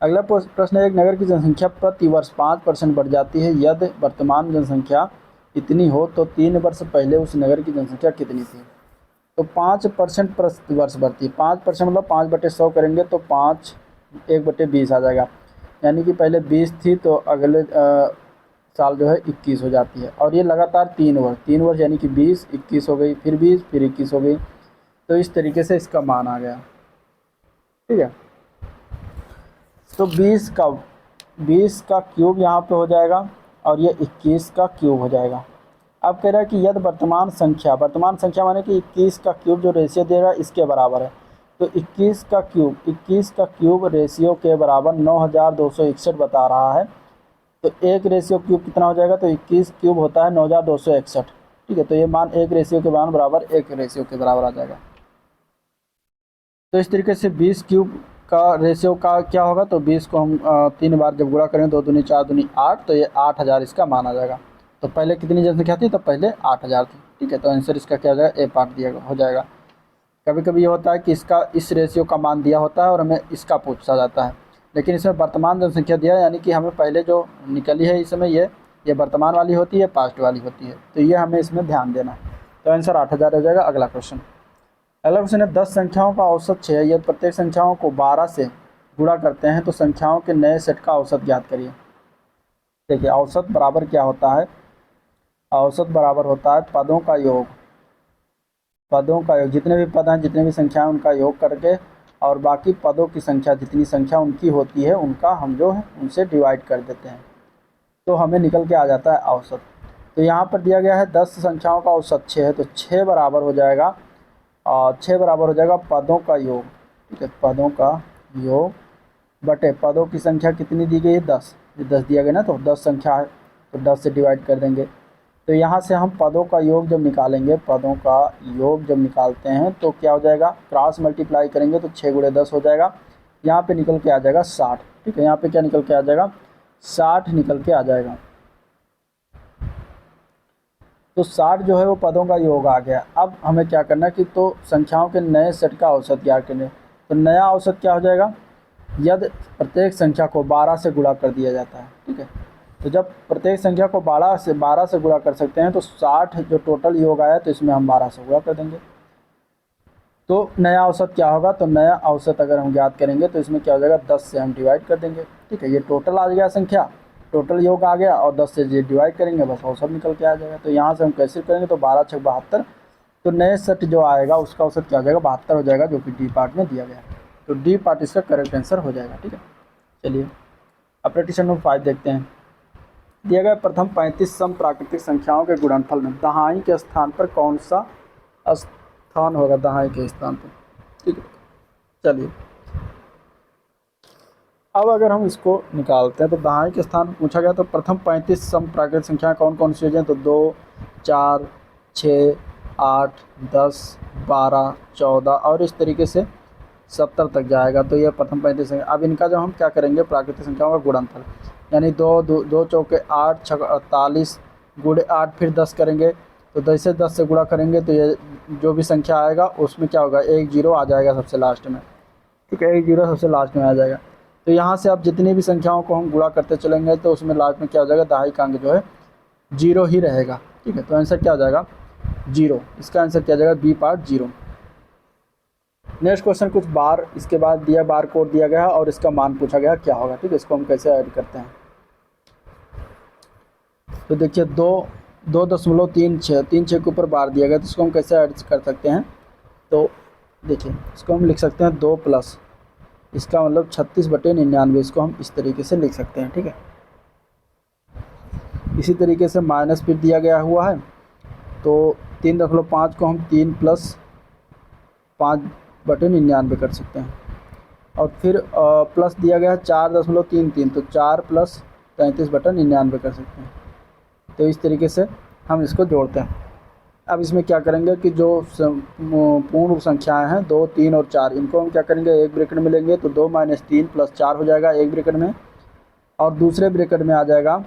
अगला प्रश्न है, एक नगर की जनसंख्या प्रति वर्ष 5% बढ़ जाती है, यदि वर्तमान जनसंख्या इतनी हो तो 3 वर्ष पहले उस नगर की जनसंख्या कितनी थी। तो 5% प्रति वर्ष बढ़ती है। 5% मतलब 5/100 करेंगे तो 5 1/20 आ जाएगा। यानी कि पहले 20 थी तो अगले साल जो है 21 हो जाती है और ये लगातार 3 वर्ष यानी कि 20 21 हो गई, फिर 20 फिर 21 हो गई। तो इस तरीके से इसका मान आ गया। ठीक है, तो 20 का क्यूब यहाँ पे हो जाएगा और ये 21 का क्यूब हो जाएगा। अब कह रहा है कि यदि वर्तमान संख्या माने कि 21 का क्यूब जो रेशियो देगा इसके बराबर है। तो 21 का क्यूब रेशियो के बराबर 9261 बता रहा है। तो एक रेशियो क्यूब कितना हो जाएगा, तो 21 क्यूब होता है 9261। ठीक है, तो ये मान एक रेशियो के मान बराबर एक रेशियो के बराबर आ जाएगा। तो इस तरीके से 20 क्यूब का रेशियो का क्या होगा, तो 20 को हम 3 बार जब गुणा करें 2 दूनी 4 दूनी 8 तो ये 8000 इसका मान आ जाएगा। तो पहले कितनी जनसंख्या थी, तो पहले 8000 थी। ठीक है, तो आंसर इसका क्या हो जाएगा, ए पार्ट दिया हो जाएगा। कभी कभी ये होता है कि इसका इस रेशियो का मान दिया होता है और हमें इसका पूछा जाता है, लेकिन इसमें वर्तमान जनसंख्या दिया है यानी कि हमें पहले जो निकली है इसमें ये वर्तमान वाली होती है, पास्ट वाली होती है, तो ये हमें इसमें ध्यान देना है। तो आंसर 8000 हो जाएगा। अगला क्वेश्चन है 10 संख्याओं का औसत 6 यदि प्रत्येक संख्याओं को 12 से गुणा करते हैं तो संख्याओं के नए सेट का औसत ज्ञात करिए। देखिए औसत बराबर क्या होता है, औसत बराबर होता है पदों का योग, जितने भी पद हैं जितने भी संख्या हैं उनका योग करके और बाकी पदों की संख्या जितनी संख्या उनकी होती है उनका हम जो है उनसे डिवाइड कर देते हैं तो हमें निकल के आ जाता है औसत। तो यहाँ पर दिया गया है 10 संख्याओं का औसत 6 है, तो 6 बराबर हो जाएगा और 6 बराबर हो जाएगा पदों का योग। ठीक है, पदों का योग बटे पदों की संख्या कितनी दी गई है 10, ये 10 दिया गया ना, तो 10 संख्या है तो 10 से डिवाइड कर देंगे। तो यहाँ से हम पदों का योग जब निकालेंगे, पदों का योग जब निकालते हैं तो क्या हो जाएगा, क्रॉस मल्टीप्लाई करेंगे तो 6 × 10 हो जाएगा। यहाँ पे निकल के आ जाएगा 60। ठीक है, यहाँ पे क्या निकल के आ जाएगा, 60 निकल के आ जाएगा। तो 60 जो है वो पदों का योग आ गया। अब हमें क्या करना है कि तो संख्याओं के नए सेट का औसत ज्ञात करें। तो नया औसत क्या हो जाएगा, यदि प्रत्येक संख्या को 12 से गुणा कर दिया जाता है। ठीक है, तो जब प्रत्येक संख्या को 12 से गुणा कर सकते हैं तो 60 जो टोटल योग आया तो इसमें हम 12 से गुणा कर देंगे। तो नया औसत क्या होगा, तो नया औसत अगर हम ज्ञात करेंगे तो इसमें क्या हो जाएगा, 10 से हम डिवाइड कर देंगे। ठीक है, ये टोटल आ गया संख्या, टोटल योग आ गया और 10 से ये डिवाइड करेंगे बस औसत निकल के आ जाएगा। तो यहाँ से हम कैसे करेंगे, तो 12 × 6 = 72। तो नए सेट जो आएगा उसका औसत क्या हो जाएगा, 72 हो जाएगा, जो कि डी पार्ट में दिया गया। तो डी पार्ट इसका करेक्ट आंसर हो जाएगा। ठीक है, चलिए अब प्रश्न नंबर 5 देखते हैं। दिया गया प्रथम 35 सम प्राकृतिक संख्याओं के गुणनफल में दहाई के स्थान पर कौन सा स्थान होगा, दहाई के स्थान पर। ठीक है, चलिए अब अगर हम इसको निकालते हैं तो दहाई के स्थान पर पूछा गया तो प्रथम 35 सम प्राकृतिक संख्या कौन कौन सी हैं, तो 2 4 6 8 10 12 14 और इस तरीके से 70 तक जाएगा। तो ये प्रथम 35 संख्या। अब इनका जो हम क्या करेंगे, प्राकृतिक संख्याओं का गुणनफल यानी 2 2 चौके 8 6 48 गुणे 8 फिर 10 करेंगे तो 10 से गुणा करेंगे तो ये जो भी संख्या आएगा उसमें क्या होगा, एक जीरो आ जाएगा सबसे लास्ट में, ठीक है, एक जीरो सबसे लास्ट में आ जाएगा। तो यहाँ से आप जितनी भी संख्याओं को हम गुणा करते चलेंगे तो उसमें लास्ट में क्या हो जाएगा, दहाई का अंक जो है जीरो ही रहेगा, ठीक है। तो आंसर क्या हो जाएगा, जीरो। इसका आंसर क्या हो जाएगा, B part zero. Next question कुछ बार इसके बाद दिया, बार कोड दिया गया और इसका मान पूछा गया क्या होगा, ठीक है। इसको हम कैसे ऐड करते हैं, तो देखिए 2.36 3 6 के ऊपर बार दिया गया, तो इसको हम कैसे ऐड कर सकते हैं। तो देखिए इसको हम लिख सकते हैं 2 प्लस इसका मतलब 36/99, इसको हम इस तरीके से लिख सकते हैं, ठीक है। इसी तरीके से माइनस फिर दिया गया हुआ है, तो 3.5 को हम 3 प्लस 5/99 कर सकते हैं। और फिर प्लस दिया गया है 4.33, तो 4 प्लस 33/99 कर सकते हैं। तो इस तरीके से हम इसको जोड़ते हैं। अब इसमें क्या करेंगे कि जो पूर्ण संख्याएं हैं 2 3 और 4, इनको हम क्या करेंगे, एक ब्रैकेट में लेंगे तो 2 - 3 + 4 हो जाएगा एक ब्रैकेट में, और दूसरे ब्रैकेट में आ जाएगा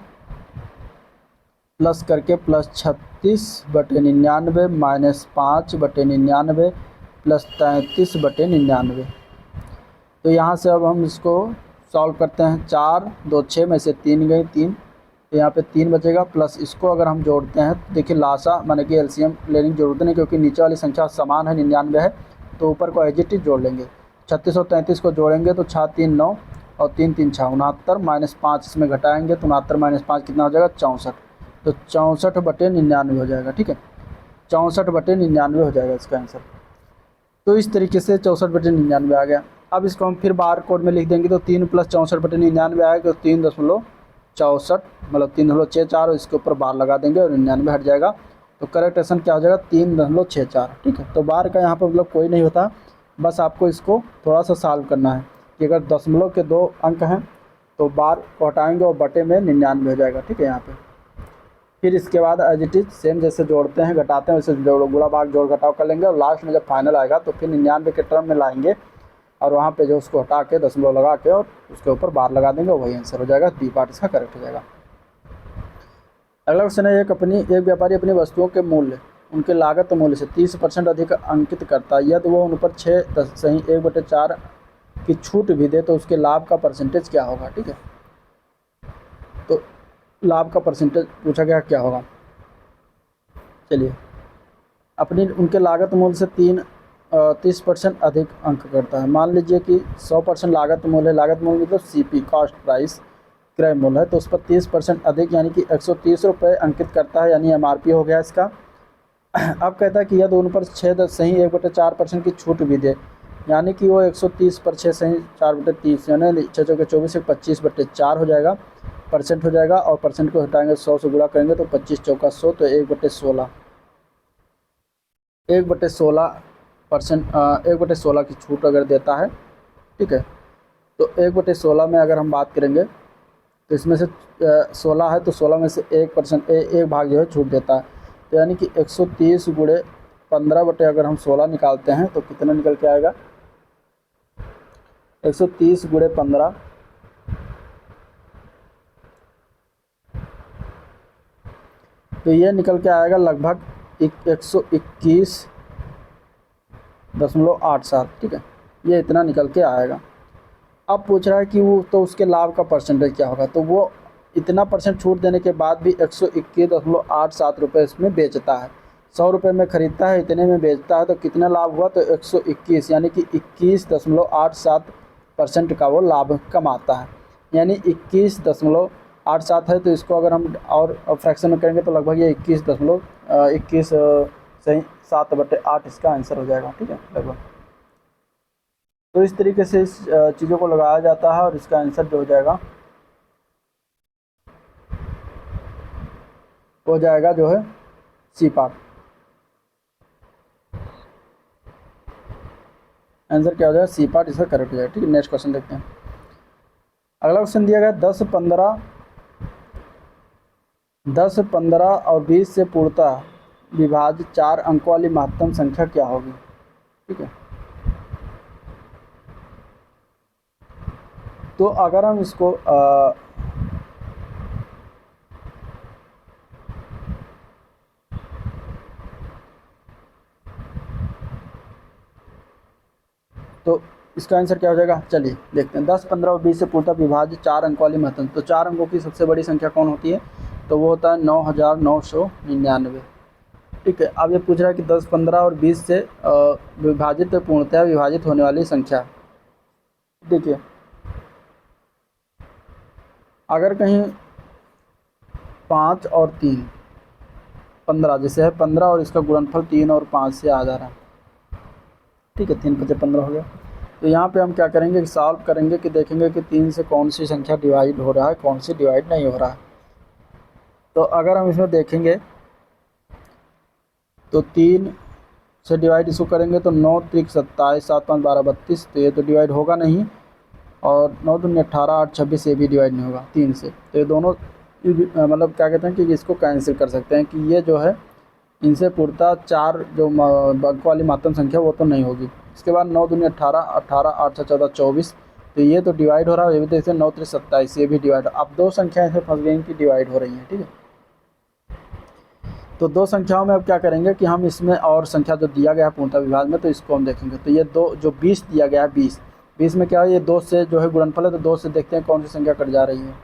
प्लस करके प्लस 36/99 - 5/99 प्लस 33/99। तो यहाँ से अब हम इसको सॉल्व करते हैं। 4 2 6 में से 3 गई 3, तो यहाँ पे 3 बचेगा, प्लस इसको अगर हम जोड़ते हैं तो देखिए लासा माने कि एलसीएम लेने की जरूरत नहीं, क्योंकि नीचे वाली संख्या समान है 99 है, तो ऊपर को एज इट इज जोड़ लेंगे। 36 और 33 को जोड़ेंगे तो 6 3 9 और 3 3 6 69 - 5 इसमें घटाएंगे तो 69 - 5 कितना हो जाएगा, 64। तो 64/99 हो जाएगा, ठीक है, 64/99 हो जाएगा इसका आंसर। तो इस तरीके से 64/99 आ गया। अब इसको हम फिर बार कोड में लिख देंगे तो 3 + 64/99 आएगा, तो 3.64 मतलब 3.64, और इसके ऊपर बार लगा देंगे और 99 हट जाएगा। तो करेक्ट आंसर क्या हो जाएगा, 3.64, ठीक है। तो बार का यहाँ पर मतलब कोई नहीं होता, बस आपको इसको थोड़ा सा सॉल्व करना है कि अगर दशमलव के 2 अंक हैं तो बार को हटाएंगे और बटे में 99 हो जाएगा, ठीक है। यहाँ पे फिर इसके बाद एज इट इज सेम जैसे जोड़ते हैं घटाते हैं वैसे गुणा भाग जोड़ घटाव कर लेंगे, और लास्ट में जब फाइनल आएगा तो फिर 99 के टर्म में लाएंगे और वहाँ पे जो उसको हटा के दशमलव लगा के और उसके ऊपर बार लगा देंगे, वही आंसर हो जाएगा, बी पार्ट इसका करेक्ट हो जाएगा। अगला क्वेश्चन है, एक व्यापारी अपनी वस्तुओं के मूल्य उनके लागत मूल्य से 30% अधिक अंकित करता है, यदि वो उन पर 6.1/4 की छूट भी दे तो उसके लाभ का परसेंटेज क्या होगा, ठीक है। तो लाभ का परसेंटेज पूछा गया क्या होगा। चलिए अपनी उनके लागत मूल्य से 30% अधिक अंक करता है। मान लीजिए कि 100% लागत मूल्य मतलब सीपी कॉस्ट प्राइस क्रय मूल्य है, तो उस पर 30% अधिक यानी कि 130 रुपये अंकित करता है, यानी एमआरपी हो गया इसका। अब कहता है कि यदि उन पर 6.1/4% की छूट भी दे, यानी कि वो 130 पर 6.4/30 यानी 6 चौके 24 25/4 हो जाएगा, परसेंट हो जाएगा, और परसेंट को हटाएंगे 100 से गुणा करेंगे तो 25 चौका 100, तो 1/16 1/16% की छूट अगर देता है, ठीक है। तो 1/16 में अगर हम बात करेंगे तो इसमें से 16 है तो 16 में से 1% एक भाग जो है छूट देता है, तो यानी कि 130 गुणे 15 बटे अगर हम 16 निकालते हैं तो कितना निकल के आएगा, 130 गुणे 15 तो ये निकल के आएगा लगभग 121.87, ठीक है, ये इतना निकल के आएगा। अब पूछ रहा है कि वो तो उसके लाभ का परसेंटेज क्या होगा, तो वो इतना परसेंट छूट देने के बाद भी 121.87 रुपये इसमें बेचता है। 100 रुपये में ख़रीदता है, इतने में बेचता है, तो कितना लाभ हुआ, तो 121 यानी कि 21.87% का वो लाभ कमाता है, यानी 21.87 है। तो इसको अगर हम और फ्रैक्शन में करेंगे तो लगभग ये 21 सही 7/8 इसका आंसर हो जाएगा, ठीक है लगभग। तो इस तरीके से इस चीज़ों को लगाया जाता है और इसका आंसर जो हो जाएगा जो है सी पार्ट। आंसर क्या हो जाएगा, सी पार्ट इसका करेक्ट हो जाएगा, ठीक है। नेक्स्ट क्वेश्चन देखते हैं। अगला क्वेश्चन दिया गया 10 15 और 20 से पूर्णतः विभाजित 4 अंकों वाली महत्तम संख्या क्या होगी, ठीक है। तो अगर हम इसको तो इसका आंसर क्या हो जाएगा, चलिए देखते हैं। 10, 15 और 20 से पूर्णतः विभाजित 4 अंक वाली महत्तम, तो 4 अंकों की सबसे बड़ी संख्या कौन होती है, तो वो होता है 9999। ठीक है, अब ये पूछ रहा है कि 10, 15 और 20 से विभाजित पूर्णतः विभाजित होने वाली संख्या। देखिए अगर कहीं 5 और 3, 15 जैसे है 15 और इसका गुणनफल 3 और 5 से आ जा रहा है। ठीक है, 3 5 15 हो गया। तो यहाँ पे हम क्या करेंगे कि सॉल्व करेंगे कि देखेंगे कि 3 से कौन सी संख्या डिवाइड हो रहा है, कौन सी डिवाइड नहीं हो रहा है। तो अगर हम इसमें देखेंगे तो 3 से डिवाइड इसको करेंगे तो 9 3 27, 7 5 12 32, तो ये तो डिवाइड होगा नहीं। और 9 दूनी 18, 8 26 ये भी डिवाइड नहीं होगा 3 से। तो ये दोनों मतलब क्या कहते हैं कि इसको कैंसिल कर सकते हैं कि ये जो है इनसे पूर्णतः 4 जो अंक वाली महत्तम संख्या वो तो नहीं होगी। इसके बाद 9 दूनी 18, 18 8 6 14 24, तो ये तो डिवाइड हो रहा है। ये भी देखते हैं 9 3 27, ये भी डिवाइड। अब दो संख्या ऐसे फंस गई कि डिवाइड हो रही हैं। ठीक है, तो दो संख्याओं में अब क्या करेंगे कि हम इसमें और संख्या जो दिया गया है पूर्णतः विभाग में, तो इसको हम देखेंगे। तो ये दो जो 20 दिया गया है, 20 में क्या है, ये 2 से जो है गुणनफल है, तो 2 से देखते हैं कौन सी संख्या कट जा रही है।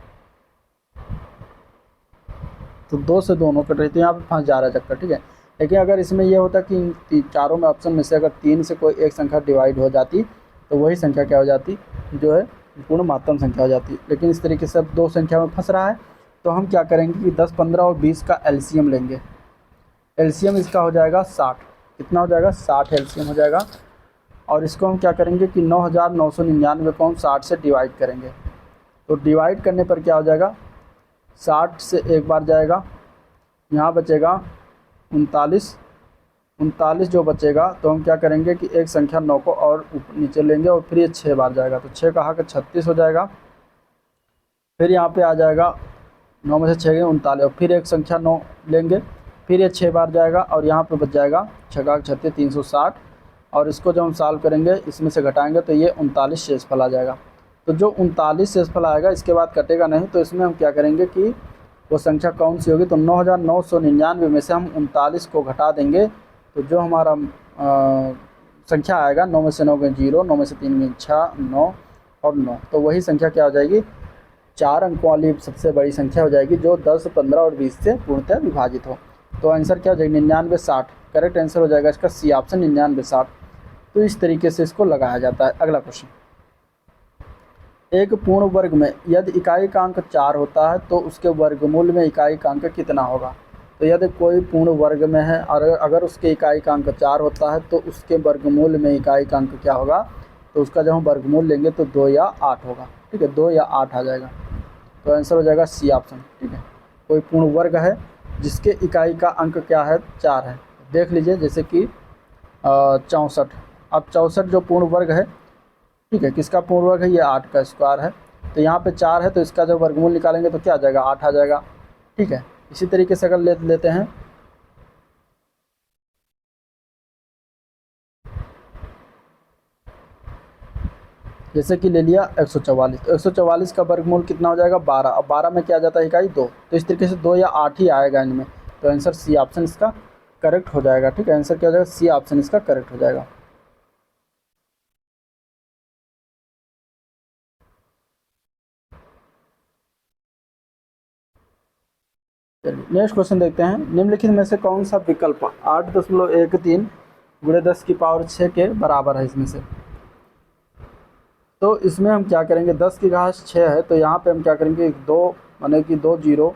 तो 2 से दोनों कट रही थी, यहाँ पे फंस जा रहा है चक्कर। ठीक है, लेकिन अगर इसमें यह होता कि चारों में ऑप्शन में से अगर 3 से कोई एक संख्या डिवाइड हो जाती तो वही संख्या क्या हो जाती, जो है पूर्ण महत्तम संख्या हो जाती। लेकिन इस तरीके से अब दो संख्या में फंस रहा है, तो हम क्या करेंगे कि 10, 15 और 20 का एलसीएम लेंगे। एलसीएम इसका हो जाएगा 60। कितना हो जाएगा, 60 एलसीएम हो जाएगा। और इसको हम क्या करेंगे कि 9999 को हम 60 से डिवाइड करेंगे। तो डिवाइड करने पर क्या हो जाएगा, 60 से एक बार जाएगा, यहाँ बचेगा 39 जो बचेगा, तो हम क्या करेंगे कि एक संख्या 9 को और नीचे लेंगे और फिर ये 6 बार जाएगा, तो 6 कहा कि 36 हो जाएगा। फिर यहाँ पे आ जाएगा 9 में से 6 गए 39, और फिर एक संख्या 9 लेंगे, फिर ये 6 बार जाएगा और यहाँ पे बच जाएगा 6 का 36 360। और इसको जब हम सॉल्व करेंगे इसमें से घटाएंगे तो ये 39 शेषफल आ जाएगा। तो जो 39 शेषफल आएगा इसके बाद कटेगा नहीं, तो इसमें हम क्या करेंगे कि वो संख्या कौन सी होगी, तो 9999 में से हम 39 को घटा देंगे, तो जो हमारा संख्या आएगा 9 में से 9 गए 0, 9 में से 3 गए 6, 9 और 9, तो वही संख्या क्या हो जाएगी, 4 अंकों वाली सबसे बड़ी संख्या हो जाएगी जो 10, 15 और 20 से पूर्णतः विभाजित हो। तो आंसर क्या हो जाएगा, 9960। करेक्ट आंसर हो जाएगा इसका सी ऑप्शन, 9960। तो इस तरीके से इसको लगाया जाता है। अगला क्वेश्चन, एक पूर्ण वर्ग में यदि इकाई का अंक 4 होता है तो उसके वर्गमूल में इकाई का अंक कितना होगा। तो यदि कोई पूर्ण वर्ग में है और अगर उसके इकाई का अंक 4 होता है तो उसके वर्गमूल में इकाई का अंक क्या होगा, तो उसका जब हम वर्गमूल लेंगे तो 2 या 8 होगा। ठीक है, 2 या 8 आ जाएगा। तो आंसर हो जाएगा सी ऑप्शन। ठीक है, कोई पूर्ण वर्ग है जिसके इकाई का अंक क्या है, 4 है। देख लीजिए जैसे कि 64। अब 64 जो पूर्ण वर्ग है, ठीक है, किसका पूर्ण वर्ग है, ये 8 का स्क्वायर है। तो यहाँ पे 4 है तो इसका जब वर्गमूल निकालेंगे तो क्या आ जाएगा, 8 आ जाएगा। ठीक है, इसी तरीके से अगर लेते हैं जैसे कि ले लिया 144, तो 144 का वर्गमूल कितना हो जाएगा, 12। अब 12 में क्या आ जाता है इकाई, 2। तो इस तरीके से 2 या 8 ही आएगा इनमें। तो आंसर सी ऑप्शन इसका करेक्ट हो जाएगा। ठीक है, आंसर क्या हो जाएगा, सी ऑप्शन इसका करेक्ट हो जाएगा। चलिए नेक्स्ट क्वेश्चन देखते हैं। निम्नलिखित में से कौन सा विकल्प 8.13 गुणे 10 की पावर 6 के बराबर है इसमें से। तो इसमें हम क्या करेंगे, 10 की घात 6 है तो यहाँ पे हम क्या करेंगे, 2 माने कि 2 जीरो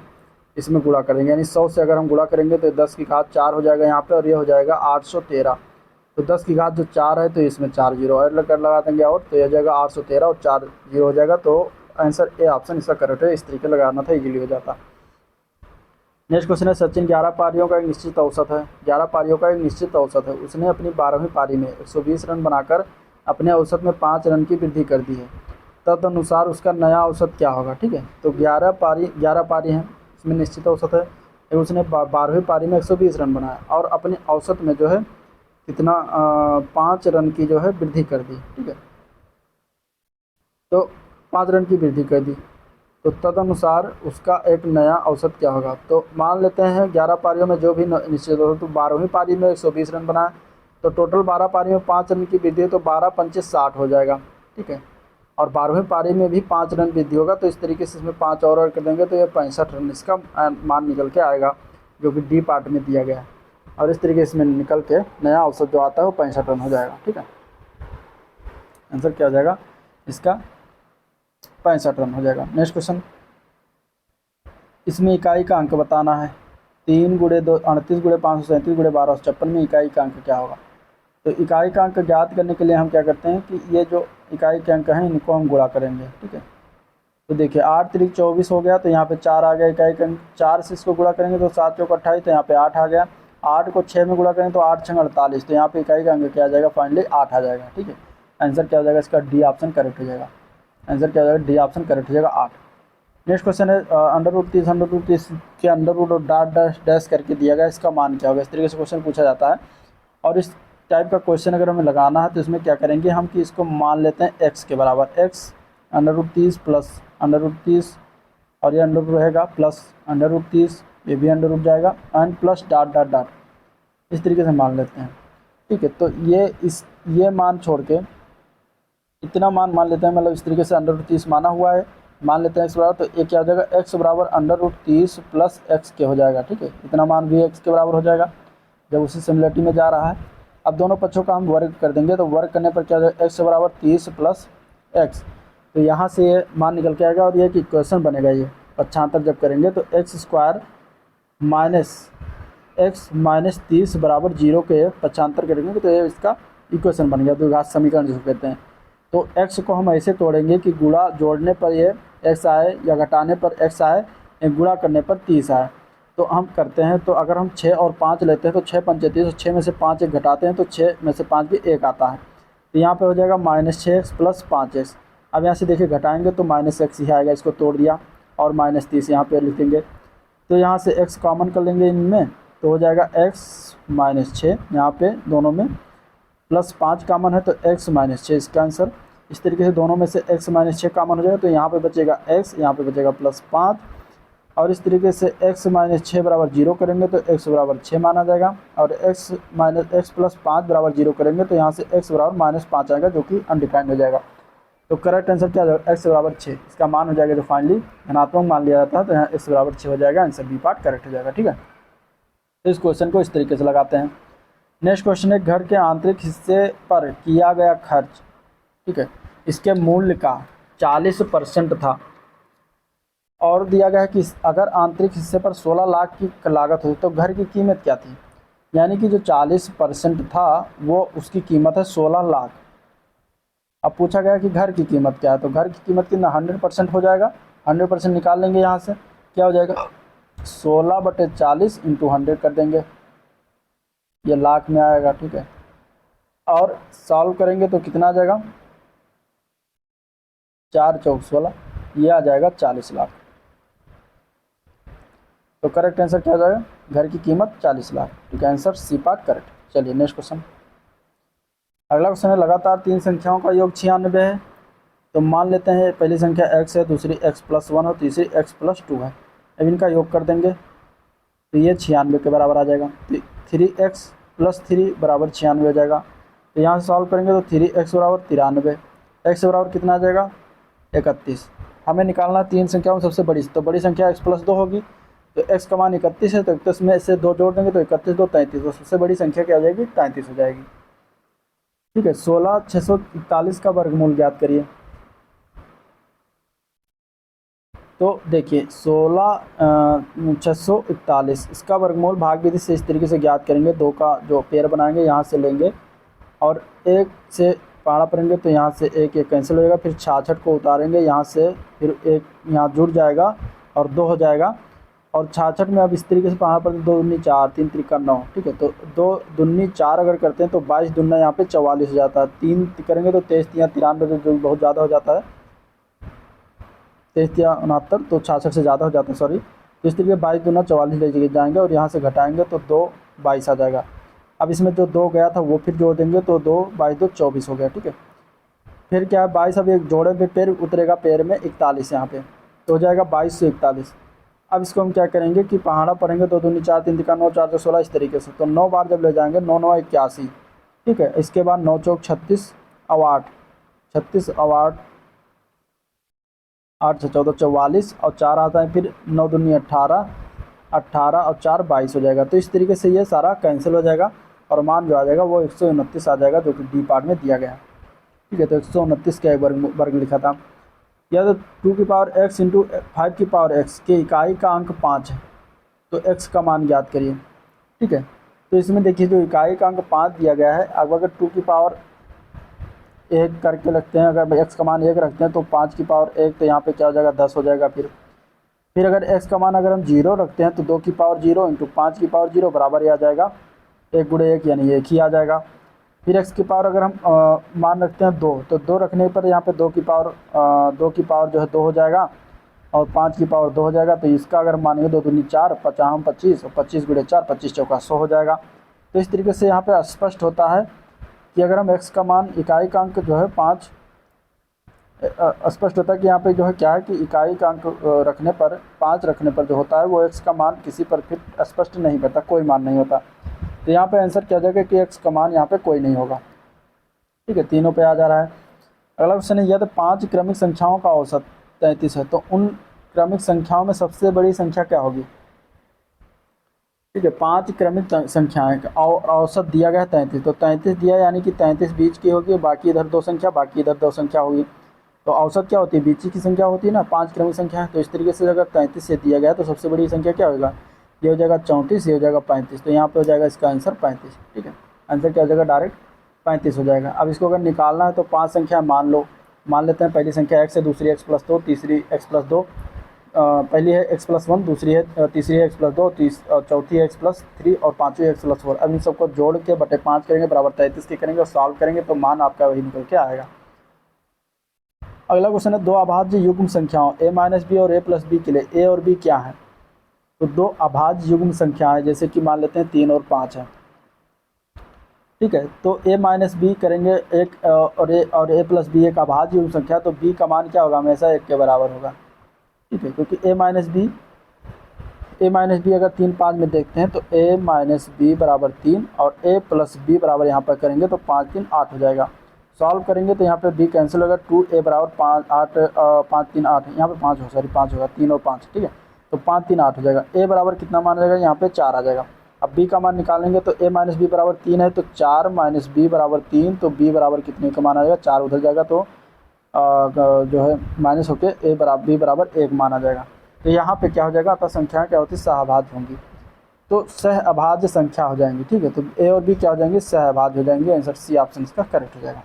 इसमें गुणा करेंगे, यानी 100 से अगर हम गुणा करेंगे तो 10 की घात 4 हो जाएगा यहाँ पे, और ये हो जाएगा 813। तो 10 की घात जो 4 है तो इसमें 4 जीरो और लगा देंगे, और तो यह हो जाएगा 813 और 4 जीरो हो जाएगा। तो आंसर ए ऑप्शन इसका करेक्ट है। इस तरीके लगाना था, इजीली हो जाता। नेक्स्ट क्वेश्चन है, सचिन 11 पारियों का एक निश्चित औसत है, 11 पारियों का एक निश्चित औसत है। उसने अपनी 12वीं पारी में 120 रन बनाकर अपने औसत में 5 रन की वृद्धि कर दी है। तदनुसार उसका नया औसत क्या होगा। ठीक है, तो 11 पारी हैं, इसमें निश्चित औसत है। उसने 12वीं पारी में 120 रन बनाया और अपने औसत में जो है कितना 5 रन की जो है वृद्धि कर दी। ठीक है, तो 5 रन की वृद्धि कर दी, तो तदनुसार उसका एक नया औसत क्या होगा। तो मान लेते हैं 11 पारियों में जो भी निश्चित औसत, तो 12वीं पारी में 120 रन बनाया तो टोटल 12 पारी में 5 रन की वृद्धि है, तो 12 पंचे 60 हो जाएगा, ठीक है। और 12वें पारी में भी 5 रन वृद्धि होगा, तो इस तरीके से इसमें 5 और कर देंगे तो ये 65 रन इसका मान निकल के आएगा, जो कि डी पार्ट में दिया गया है। और इस तरीके से इसमें निकल के नया औसत जो आता है वो 65 रन हो जाएगा, ठीक है। आंसर क्या हो जाएगा इसका 65 रन हो जाएगा। नेक्स्ट क्वेश्चन, इसमें इकाई का अंक बताना है। 3 गुणे 2 38 गुणे 537 गुणे 1256 में इकाई का अंक क्या होगा। तो इकाई का अंक ज्ञात करने के लिए हम क्या करते हैं कि ये जो इकाई के अंक हैं इनको हम गुणा करेंगे, ठीक है। तो देखिए 8 3 24 हो गया, तो यहाँ पे 4 आ गया इकाई का अंक। 4 से इसको गुणा करेंगे तो 7 चौक 28, तो यहाँ पे 8 आ गया। 8 को 6 में गुणा करें तो 8 6 48, तो यहाँ पे इकाई का अंक क्या आ जाएगा फाइनली 8 आ जाएगा, ठीक है। आंसर क्या हो जाएगा इसका डी ऑप्शन करेक्ट हो जाएगा। आंसर क्या हो जाएगा डी ऑप्शन करेक्ट हो जाएगा 8। नेक्स्ट क्वेश्चन है √30 √30 के अंडर रूट और डॉट डैश डैश करके दिया गया, इसका मान क्या होगा। इस तरीके से क्वेश्चन पूछा जाता है, और इस टाइप का क्वेश्चन अगर हमें लगाना है तो इसमें क्या करेंगे हम कि इसको मान लेते हैं x के बराबर, x √30 प्लस √30 और ये अंडर रूट रहेगा प्लस √30, ये भी अंडर रूट जाएगा and plus dot dot dot, इस तरीके से मान लेते हैं, ठीक है। तो ये मान छोड़ के इतना मान लेते हैं, मतलब इस तरीके से √30 माना हुआ है, मान लेते हैं x बराबर, तो ये क्या हो जाएगा x बराबर √30 प्लस x के हो जाएगा, ठीक है। इतना मान भी x के बराबर हो जाएगा जब उसी सिमिलरिटी में जा रहा है। अब दोनों पक्षों का हम वर्ग कर देंगे, तो वर्ग करने पर क्या हो जाएगा x बराबर 30 प्लस x, तो यहाँ से ये मान निकल के आएगा और ये एक इक्वेशन बनेगा। ये 75 जब करेंगे तो x² माइनस 30 बराबर 0 के 75 करेंगे तो ये इसका इक्वेशन बन गया, द्विघात समीकरण जिसको कहते हैं। तो x को हम ऐसे तोड़ेंगे कि गुणा जोड़ने पर ये x आए या घटाने पर x आए, गुणा करने पर 30 आए। तो हम करते हैं, तो अगर हम 6 और 5 लेते हैं तो 6 पंचे 30, 6 में से 5 एक घटाते हैं तो 6 में से 5 भी 1 आता है, तो यहाँ पे हो जाएगा -6x प्लस 5x। अब यहाँ से देखिए घटाएंगे तो -x ही आएगा, इसको तोड़ दिया और -30 यहाँ पे लिखेंगे, तो यहाँ से x कॉमन कर लेंगे इनमें, तो हो जाएगा x -6 यहाँ पे दोनों में, प्लस 5 कॉमन है तो x -6 इसका आंसर। इस तरीके से दोनों में से x -6 कॉमन हो जाएगा, तो यहाँ पे बचेगा x, यहाँ पे बचेगा +5, और इस तरीके से x -6 बराबर 0 करेंगे तो x बराबर 6 माना जाएगा, और x + 5 बराबर 0 करेंगे तो यहाँ से x बराबर -5 आएगा, जो कि अनडिफाइंड हो जाएगा। तो करेक्ट आंसर क्या हो जाएगा x बराबर 6, इसका मान हो जाएगा जो फाइनली धनात्मक मान लिया जाता है, तो यहाँ x बराबर 6 हो जाएगा, आंसर बी पार्ट करेक्ट हो जाएगा, ठीक है। तो इस क्वेश्चन को इस तरीके से लगाते हैं। नेक्स्ट क्वेश्चन है, घर के आंतरिक हिस्से पर किया गया खर्च, ठीक है, इसके मूल्य का 40% था, और दिया गया है कि अगर आंतरिक हिस्से पर 16 लाख की लागत होती तो घर की कीमत क्या थी। यानी कि जो 40% था वो उसकी कीमत है 16 लाख। अब पूछा गया कि घर की कीमत क्या है, तो घर की कीमत कितना 100% हो जाएगा, 100% निकाल लेंगे यहाँ से, क्या हो जाएगा 16/40 × 100 कर देंगे, ये लाख में आएगा, ठीक है। और सॉल्व करेंगे तो कितना आ जाएगा 4 चौक 16, ये आ जाएगा 40 लाख। तो करेक्ट आंसर क्या हो जाएगा, घर की कीमत 40 लाख, ठीक है। Answer C part correct. चलिए नेक्स्ट क्वेश्चन। अगला क्वेश्चन है, लगातार 3 संख्याओं का योग 96 है, तो मान लेते हैं पहली संख्या x है, दूसरी x + 1 और तीसरी x + 2 है। अब इनका योग कर देंगे तो ये 96 के बराबर आ जाएगा, 3x + 3 बराबर 96 हो जाएगा। तो यहाँ से सॉल्व करेंगे तो 3x बराबर 93, x बराबर कितना आ जाएगा 31। हमें निकालना 3 संख्याओं में सबसे बड़ी, तो बड़ी संख्या x + 2 होगी, तो x का मान 31 है, तो 31 में से 2 जोड़ देंगे तो 31 2 33, तो सबसे बड़ी संख्या क्या हो जाएगी 33 हो जाएगी, ठीक है। 16 641 का वर्गमूल ज्ञात करिए। तो देखिए 16 641 इसका वर्गमूल भाग विधि से इस तरीके से ज्ञात करेंगे, 2 का जो पेयर बनाएंगे यहाँ से लेंगे और 1 से पाड़ा पड़ेंगे तो यहाँ से 1 कैंसिल हो जाएगा, फिर 66 को उतारेंगे यहाँ से, फिर 1 यहाँ जुड़ जाएगा और 2 हो जाएगा, और 66 में अब इस तरीके से पढ़ना पड़ता है 2 दूनी 4 3 त्रिका 9, ठीक है। तो 2 दूनी 4 अगर करते हैं तो 22 दूना यहाँ पे 44 हो जाता है, 3 करेंगे तो 23 3 93, जो बहुत ज़्यादा हो जाता है, 23 3 69, तो 66 से ज़्यादा हो जाता है, सॉरी। तो इस तरीके 22 दूना 44 ले जाएंगे और यहाँ से घटाएंगे तो 2 22 आ जाएगा। अब इसमें जो 2 गया था वो फिर जोड़ देंगे तो 2 22 2 24 हो गया, ठीक है। फिर क्या है 22, अब एक जोड़े पे पेड़ उतरेगा, पेड़ में 41 यहाँ पे, तो हो जाएगा 22 से 41। अब इसको हम क्या करेंगे कि पहाड़ा पढ़ेंगे, 2 दूनी 4 3 त्रिका 9 4 16 इस तरीके से, तो 9 बार जब ले जाएंगे 9 9 81, ठीक है। इसके बाद 9 चौक 36 अवार्ड, 36 अवार्ड, 8 से 14 44 और 4 आता है, फिर 9 दूनी 18, 18 और 4 22 हो जाएगा। तो इस तरीके से ये सारा कैंसिल हो जाएगा और मान जो आ जाएगा वो 129 आ जाएगा, जो कि डी पार्ट में दिया गया है। ठीक है, तो 129 का एक वर्ग लिखा था। या तो 2 की पावर x इंटू 5 की पावर x के इकाई का अंक 5 है, तो x का मान ज्ञात करिए। ठीक है, तो इसमें देखिए जो इकाई का अंक 5 दिया गया है, अब अगर 2 की पावर 1 करके रखते हैं, अगर x का मान 1 रखते हैं तो 5 की पावर 1, तो यहाँ पे क्या हो जाएगा 10 हो जाएगा। फिर अगर x का मान अगर हम 0 रखते हैं तो 2 की पावर 0 इंटू 5 की पावर 0 बराबर ही आ जाएगा 1 गुणे 1 यानी 1 ही आ जाएगा। फिर x की पावर अगर हम मान रखते हैं 2, तो 2 रखने पर यहाँ पे 2 की पावर जो है 2 हो जाएगा और 5 की पावर 2 हो जाएगा। तो इसका अगर मानेंगे 2 दूनी 4, 50 25 और 25 गुणे 4, 25 चौका 100 हो जाएगा। तो इस तरीके से यहाँ पे स्पष्ट होता है कि अगर हम x का मान इकाई का अंक जो है 5, स्पष्ट होता है कि यहाँ पे जो है क्या है कि इकाई का अंक रखने पर 5 रखने पर जो होता है वो x का मान किसी पर फिर स्पष्ट नहीं करता, कोई मान नहीं होता। तो यहाँ पे आंसर क्या जाएगा कि x का मान यहाँ पे कोई नहीं होगा। ठीक है, तीनों पे आ जा रहा है। अगला क्वेश्चन है, यदि 5 क्रमिक संख्याओं का औसत 33 है तो उन क्रमिक संख्याओं में सबसे बड़ी संख्या क्या होगी। ठीक है, 5 क्रमिक संख्याएं और औसत दिया गया है 33, तो 33 दिया यानी कि 33 बीच की होगी, बाकी इधर 2 संख्या, बाकी इधर 2 संख्या होगी। तो औसत क्या होती है, बीच की संख्या होती है ना, 5 क्रमिक संख्या है। तो इस तरीके से अगर 33 से दिया गया है तो सबसे बड़ी संख्या क्या होगा, ये हो जाएगा 34, ये हो जाएगा 35। तो यहाँ पे हो जाएगा इसका आंसर 35। ठीक है, आंसर क्या हो जाएगा, डायरेक्ट 35 हो जाएगा। अब इसको अगर निकालना है तो 5 संख्या मान लेते हैं। पहली संख्या x है, दूसरी x+2, तीसरी x+2, पहली है x+1, तीसरी है x+2, चौथी है x+3 और पाँचवीं x+4। अब इन सबको जोड़ के बटे 5 करेंगे बराबर 33 के करेंगे और सॉल्व करेंगे तो मान आपका वही निकल के आएगा। अगला क्वेश्चन है, 2 अभाज्य युग्म संख्याओं a-b और a+b के लिए a और b क्या है। तो 2 अभाज्य युग्म संख्याएं जैसे कि मान लेते हैं 3 और 5 है। ठीक है, तो a-b करेंगे एक और a+b एक अभाज्य युग्म संख्या, तो b का मान क्या होगा, हमेशा 1 के बराबर होगा। ठीक है, क्योंकि a-b अगर 3 5 में देखते हैं तो a-b बराबर 3 और a+b बराबर यहाँ पर करेंगे तो 5 3 8 हो जाएगा। सॉल्व करेंगे तो यहाँ पे b कैंसिल होगा, 2a बराबर 5 3 8, यहाँ पे 5 होगा 3 और 5। ठीक है, तो 5 3 8 हो जाएगा। a बराबर कितना मान जाएगा, यहाँ पे 4 आ जाएगा। अब b का मान निकालेंगे तो a-b बराबर 3 है, तो 4 - b बराबर 3, तो b बराबर कितने का मान आ जाएगा, 4 उधर जाएगा तो जो है माइनस होके b बराबर 1 माना जाएगा। तो यहाँ पे क्या हो जाएगा, अतः संख्या क्या होती है, सहअभाज्य होंगी, तो सहअभाज्य संख्या हो जाएंगी। ठीक है, तो a और b क्या हो जाएंगे, सहअभाज्य हो जाएंगे। आंसर सी ऑप्शन इसका करेक्ट हो जाएगा।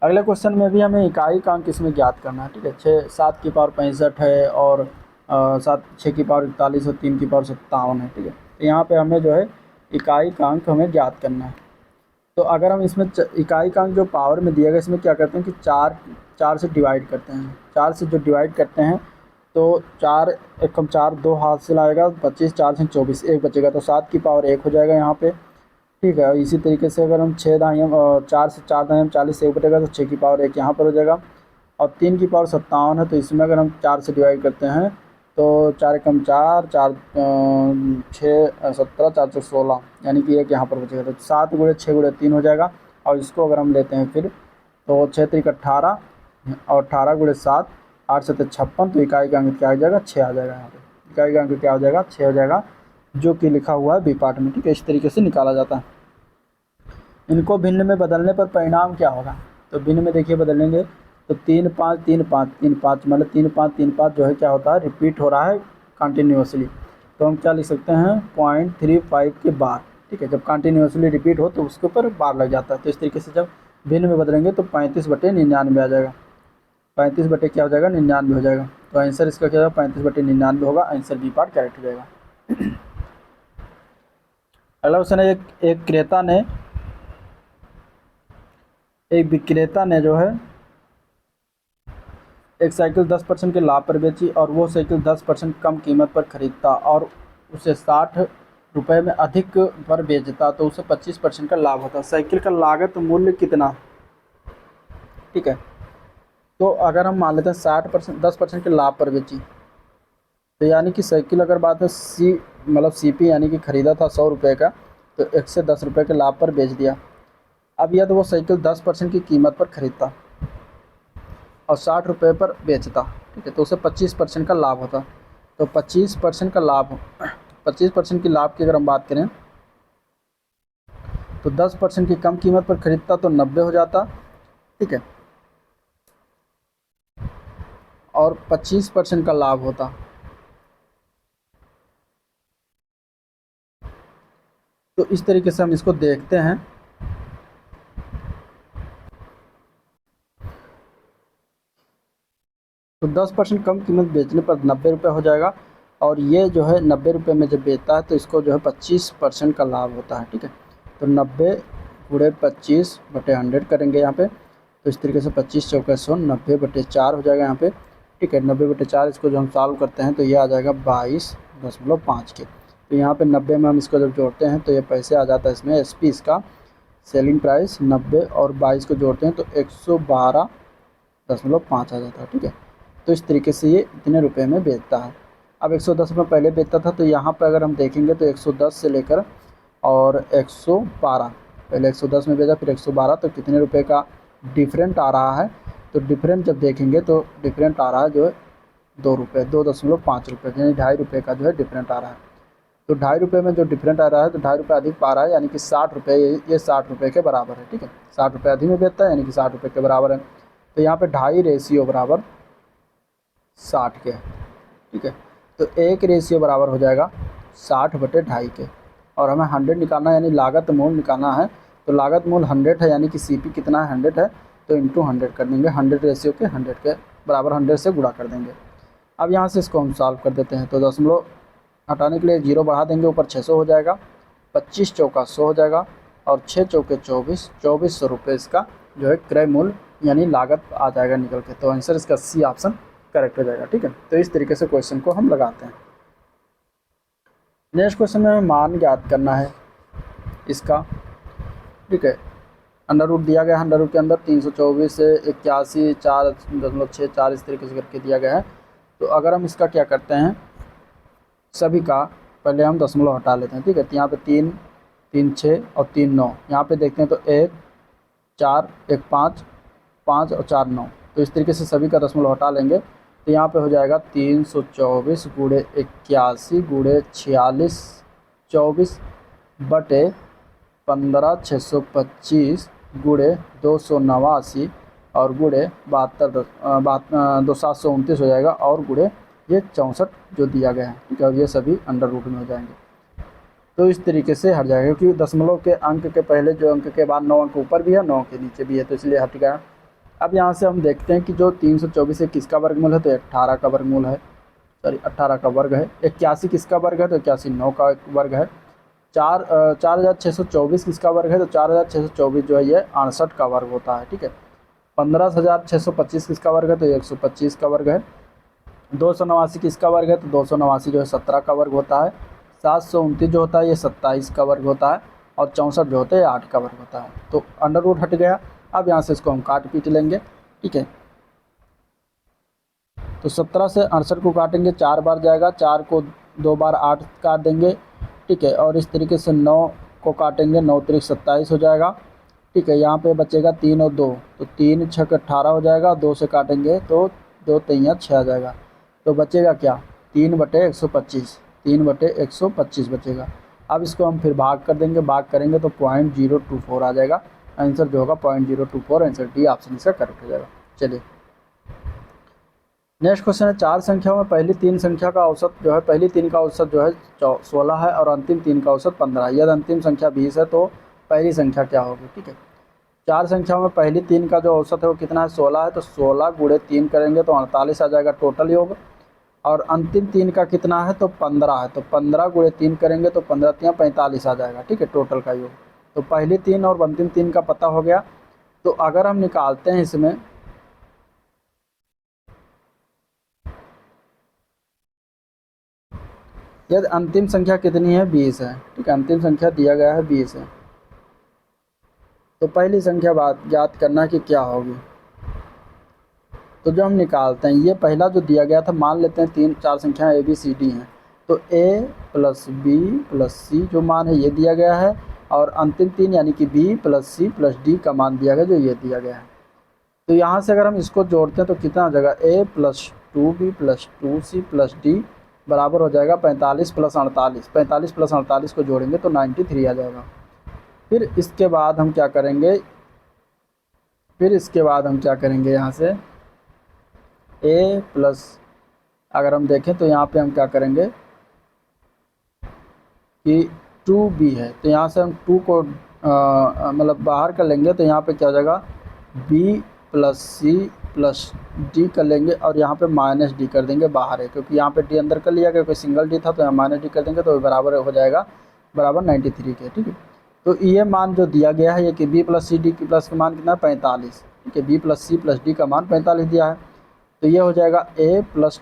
अगले क्वेश्चन में भी हमें इकाई का अंक इसमें ज्ञात करना है। ठीक है, 7 की पावर 65 है और 6 की पावर 41 और 3 की पावर 57 है। ठीक है, तो यहाँ पे हमें जो है इकाई का अंक हमें ज्ञात करना है। तो अगर हम इसमें इकाई का अंक जो पावर में दिया गया, इसमें क्या करते हैं कि 4 से डिवाइड करते हैं। 4 से जो डिवाइड करते हैं तो 4 एकम 4 2 हाथ से लाएगा 25, 4 से 24 1 बचेगा, तो 7 की पावर 1 हो जाएगा यहाँ पे। ठीक है, इसी तरीके से अगर हम 6 दाहिने 4 से 4 दाहिने 40 से 1 बटेगा तो 6 की पावर 1 यहाँ पर हो जाएगा। और 3 की पावर 57 है, तो इसमें अगर हम 4 से डिवाइड करते हैं तो 4 एकम 4 4 6 17 4 से 16 यानी कि 1 यहाँ पर बचेगा, तो 7 गुणे 6 गुणे 3 हो जाएगा। और इसको अगर हम लेते हैं फिर तो 6 3 18 और 18 गुणे 7 8 7 56, तो इकाई का अंक क्या आ जाएगा, 6 आ जाएगा। यहाँ पे इकाई का अंक क्या हो जाएगा, 6 हो जाएगा, जो कि लिखा हुआ है बी पार्ट में। ठीक है, इस तरीके से निकाला जाता है। इनको भिन्न में बदलने पर परिणाम क्या होगा, तो भिन्न में देखिए बदलेंगे तो 3 5 3 5 3 5 मतलब 3 5 3 5 जो है क्या होता है, रिपीट हो रहा है कंटिन्यूसली। तो हम क्या लिख सकते हैं, 0.35 के बार। ठीक है, जब कंटिन्यूसली रिपीट हो तो उसके ऊपर बार लग जाता है। तो इस तरीके से जब भिन्न में बदलेंगे तो 35/99 आ जाएगा। 35 बटे क्या हो जाएगा, 99 हो जाएगा। तो आंसर इसका क्या होगा, 35/99 होगा। आंसर बी पार्ट करेक्ट हो जाएगा। अगला क्वेश्चन है, एक विक्रेता ने जो है एक साइकिल 10% के लाभ पर बेची और वो साइकिल 10% कम कीमत पर खरीदता और उसे 60 रुपये में अधिक पर बेचता तो उसे 25% का लाभ होता। साइकिल का लागत मूल्य कितना। ठीक है, तो अगर हम मान लेते हैं 60% 10% के लाभ पर बेची, तो यानी कि साइकिल अगर बात है CP यानी कि ख़रीदा था 100 रुपये का, तो 110 रुपये के लाभ पर बेच दिया। अब यदि वो साइकिल 10% की कीमत पर खरीदता और 60 रुपये पर बेचता, ठीक है, तो उसे 25% का लाभ होता। तो 25% का लाभ, 25% की लाभ की अगर हम बात करें तो 10% की कम कीमत पर खरीदता तो 90 हो जाता, ठीक है, और 25% का लाभ होता। तो इस तरीके से हम इसको देखते हैं। तो 10% कम कीमत बेचने पर 90 रुपये हो जाएगा, और ये जो है 90 रुपये में जब बेचता है तो इसको जो है 25% का लाभ होता है, ठीक है। तो 90 गुणे 25/100 करेंगे यहाँ पे, तो इस तरीके से 25 चौके 100, 90/4 हो जाएगा यहाँ पे, ठीक है। 90/4 इसको जो हम सॉल्व करते हैं तो ये आ जाएगा 22.5 के। तो यहाँ पे 90 में हम इसको जब जोड़ते हैं तो ये पैसे आ जाता है इसमें SP इसका सेलिंग प्राइस 90 और 22 को जोड़ते हैं तो 112.5 आ जाता है, ठीक है। तो इस तरीके से ये इतने रुपए में बेचता है। अब 110 रुपये पहले बेचता था, तो यहाँ पर अगर हम देखेंगे तो 110 से लेकर और 112, पहले 110 में बेचा फिर 112, तो कितने रुपए का डिफरेंट आ रहा है। तो डिफरेंट जब देखेंगे तो डिफरेंट आ रहा है जो है 2 रुपये, 2.5 रुपये, यानी 2.5 रुपये का जो है डिफरेंट आ रहा है। तो 2.5 रुपये में जो डिफरेंट आ रहा है तो 2.5 रुपये अधिक पा रहा है, यानी कि 60 रुपये, ये 60 रुपये के बराबर है, ठीक है। 60 रुपये अधिक में बेचता है यानी कि 60 रुपये के बराबर है। तो यहाँ पे 2.5 रेशियो बराबर 60 के, ठीक है। तो 1 रेशियो बराबर हो जाएगा 60/2.5 के, और हमें 100 निकालना है, यानी लागत मूल निकालना है। तो लागत मूल 100 है, यानी कि CP कितना है 100 है, तो इंटू 100 कर देंगे, 100 रेशियो के 100 के बराबर 100 से गुणा कर देंगे। अब यहाँ से इसको हम सॉल्व कर देते हैं। तो दशमलव हटाने के लिए 0 बढ़ा देंगे, ऊपर 600 हो जाएगा, 25 चौका 100 हो जाएगा, और 6 चौके 24, 2400 रुपये इसका जो है क्रय मूल्य यानी लागत आ जाएगा निकल के। तो आंसर इसका C ऑप्शन करेक्ट हो जाएगा, ठीक है। तो इस तरीके से क्वेश्चन को हम लगाते हैं। नेक्स्ट क्वेश्चन में हमें मान ज्ञात करना है इसका, ठीक है। अंडर रूट दिया गया है, अंडर रूट के अंदर 324 से 81, 4.64 इस तरीके से करके दिया गया है। तो अगर हम इसका क्या करते हैं, सभी का पहले हम दशमलव हटा लेते हैं, ठीक है। तो यहाँ पे 3, 3 6 और 3 9, यहाँ पे देखते हैं तो 1 4 1 5 5 और 4 9, तो इस तरीके से सभी का दशमलव हटा लेंगे। तो यहाँ पे हो जाएगा 324 गुणे 81 गुणे 46 24 बटे 15 625 गुणे 289 और गुणे 729 हो जाएगा, और गुणे ये 64 जो दिया गया है, ठीक है। और ये सभी अंडर रूट में हो जाएंगे। तो इस तरीके से हट जाएगा, क्योंकि दशमलव के अंक के पहले जो अंक के बाद 9 अंक ऊपर भी है, 9 के नीचे भी है, तो इसलिए हट गया। अब यहाँ से हम देखते हैं कि जो 324 है किसका वर्गमूल है, तो 18 का वर्गमूल है, सॉरी 18 का वर्ग है। 81 किसका वर्ग है, तो 81 9 का वर्ग है। 4624 किसका वर्ग है, तो 4624 जो है ये 68 का वर्ग होता है, ठीक है। 15625 किसका वर्ग है, तो 125 का वर्ग है। 289 किसका वर्ग है, तो 289 जो है 17 का वर्ग होता है। 729 जो होता है ये 27 का वर्ग होता है, और 64 जो होता है 8 का वर्ग होता है। तो अंडर रूट हट गया। अब यहाँ से इसको हम काट पीट लेंगे, ठीक है। तो 17 से 68 को काटेंगे, 4 बार जाएगा, 4 को 2 बार 8 काट देंगे, ठीक है। और इस तरीके से 9 को काटेंगे, 9 त्रिक 27 हो जाएगा, ठीक है। यहाँ पे बचेगा 3 और 2, तो 3 6 18 हो जाएगा, 2 से काटेंगे तो 2 3 6 आ जाएगा। तो बचेगा क्या, 3/125, 3/125 बचेगा। अब इसको हम फिर भाग कर देंगे, भाग करेंगे तो 0.024 आ जाएगा। आंसर जो होगा 0.024, आंसर डी ऑप्शन इसका करेक्ट हो जाएगा। चलिए नेक्स्ट क्वेश्चन है, 4 संख्याओं में पहली 3 संख्या का औसत जो है, पहली 3 का औसत जो है 16 है, और अंतिम 3 का औसत 15 है। यदि अंतिम संख्या 20 है तो पहली संख्या क्या होगी, ठीक है। 4 संख्याओं में पहली 3 का जो औसत है वो कितना है, 16 है, तो 16 गुणे 3 करेंगे तो 48 आ जाएगा टोटल योग। और अंतिम 3 का कितना है, तो 15 है, तो 15 गुणे 3 करेंगे तो 15 3 45 आ जाएगा, ठीक है, टोटल का योग। तो पहली 3 और अंतिम 3 का पता हो गया। तो अगर हम निकालते हैं इसमें, यदि अंतिम संख्या कितनी है, 20 है, ठीक है, अंतिम संख्या दिया गया है 20 है, तो पहली संख्या बात ज्ञात करना कि क्या होगी। तो जो हम निकालते हैं, ये पहला जो दिया गया था, मान लेते हैं 3 4 संख्याएं A B C D हैं, तो A + B + C जो मान है ये दिया गया है, और अंतिम 3 यानी कि b plus C plus D का मान दिया गया, जो ये दिया गया है। तो यहाँ से अगर हम इसको जोड़ते हैं तो कितना हो जाएगा, a plus 2b plus 2c plus D बराबर हो जाएगा 45 प्लस 48। 45 प्लस 48 को जोड़ेंगे तो 93 आ जाएगा। फिर इसके बाद हम क्या करेंगे, यहाँ से a प्लस, अगर हम देखें तो यहाँ पे हम क्या करेंगे कि 2b है, तो यहाँ से हम 2 को मतलब बाहर कर लेंगे, तो यहाँ पे क्या हो जाएगा b plus C plus D कर लेंगे, और यहाँ पे माइनस डी कर देंगे, बाहर है क्योंकि यहाँ पे डी अंदर कर लिया, क्योंकि सिंगल डी था, तो यहाँ माइनस डी कर देंगे तो बराबर हो जाएगा बराबर 93 के। ठीक है, तो ये मान जो दिया गया है ये कि b प्लस सी डी की प्लस का मान कितना है 45। ठीक है, b plus C plus D का मान 45 दिया है, तो ये हो जाएगा a plus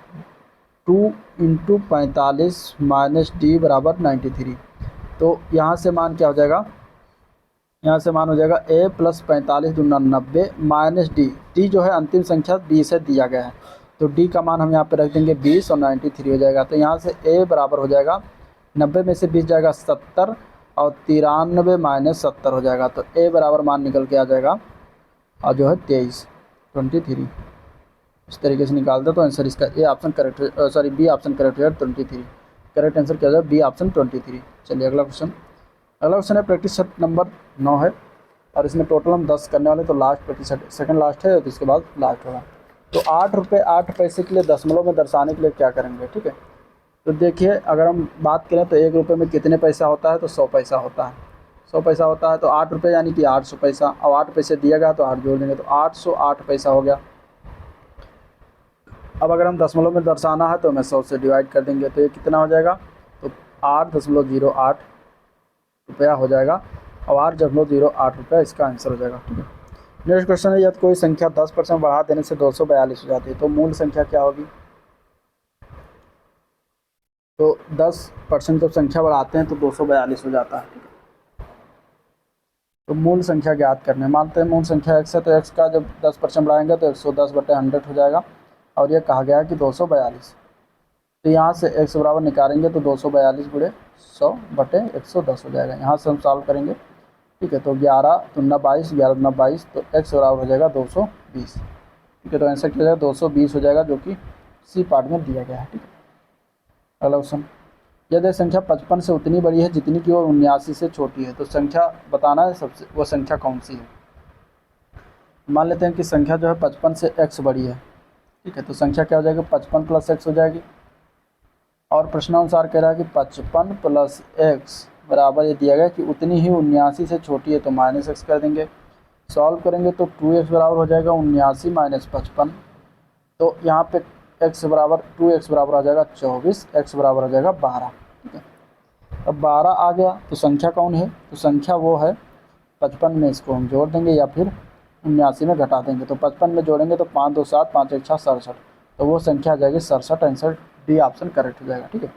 2 into 45 minus D बराबर 93। तो यहाँ से मान क्या हो जाएगा, यहाँ से मान हो जाएगा a प्लस 45 दूना 90 माइनस डी जो है अंतिम संख्या 20 है दिया गया है, तो d का मान हम यहाँ पे रख देंगे 20 और 93 हो जाएगा। तो यहाँ से a बराबर हो जाएगा 90 में से 20 जाएगा 70 और 93 माइनस 70 हो जाएगा, तो a बराबर मान निकल के आ जाएगा और जो है 23 इस तरीके से निकालते तो आंसर इसका A option correct, sorry B option correct है 23। करेक्ट आंसर क्या हो जाएगा बी ऑप्शन 23। चलिए अगला क्वेश्चन है प्रैक्टिस सेट नंबर 9 है, और इसमें टोटल हम 10 करने वाले, तो last practice set second last है, तो इसके बाद लास्ट होगा। तो 8 रुपये 8 पैसे के लिए दशमलव में दर्शाने के लिए क्या करेंगे। ठीक है, तो देखिए अगर हम बात करें तो 1 रुपये में कितने पैसा होता है, तो 100 पैसा होता है। 100 पैसा होता है तो 8 रुपये यानी कि 800 पैसा, अब 8 पैसे दिया गया तो 8 जोड़ देंगे तो 808 पैसा हो गया। अब अगर हम दशमलव में दर्शाना है तो हमें 100 से डिवाइड कर देंगे, तो ये कितना हो जाएगा, तो 8.08 रुपया हो जाएगा, और 8.08 रुपया इसका आंसर हो जाएगा। ठीक है, नेक्स्ट क्वेश्चन है, यदि कोई संख्या 10% बढ़ा देने से 242 हो जाती है, तो मूल संख्या क्या होगी। तो 10% जब संख्या बढ़ाते हैं तो 242 हो जाता है। ठीक है, तो मूल संख्या ज्ञात करने, मानते हैं मूल संख्या x है, तो x का जब 10% बढ़ाएंगे तो 110/100 हो जाएगा, और ये कहा गया है कि 242। तो यहाँ से x बराबर निकालेंगे तो 242 गुणे 100/110 हो जाएगा। यहाँ से हम सॉल्व करेंगे। ठीक है, तो 11 दूना 22, 11 दूना 22, तो x बराबर हो जाएगा 220। ठीक है, तो आंसर क्या हो जाएगा 220 हो जाएगा, जो कि सी पार्ट में दिया गया है। ठीक है, अगला क्वेश्चन, यदि संख्या 55 से उतनी बड़ी है जितनी कि वो 79 से छोटी है, तो संख्या बताना है सबसे, वो संख्या कौन सी है। मान लेते हैं कि संख्या जो है 55 से x बड़ी है। ठीक है, तो संख्या क्या हो जाएगी 55 प्लस x हो जाएगी, और प्रश्नानुसार कह रहा है कि 55 प्लस x बराबर ये दिया गया कि उतनी ही 79 से छोटी है, तो माइनस x कर देंगे। सॉल्व करेंगे तो 2x बराबर हो जाएगा 79 माइनस 55, तो यहाँ पे x बराबर 2x बराबर आ जाएगा 24, x बराबर हो जाएगा 12। ठीक है, अब 12 आ गया तो संख्या कौन है, तो संख्या वो है 55 में इसको हम जोड़ देंगे या फिर 79 में घटा देंगे, तो 55 में जोड़ेंगे तो 5 2 7 5 1 6 67, तो वो संख्या आ जाएगी 67। आंसर डी ऑप्शन करेक्ट हो जाएगा। ठीक है,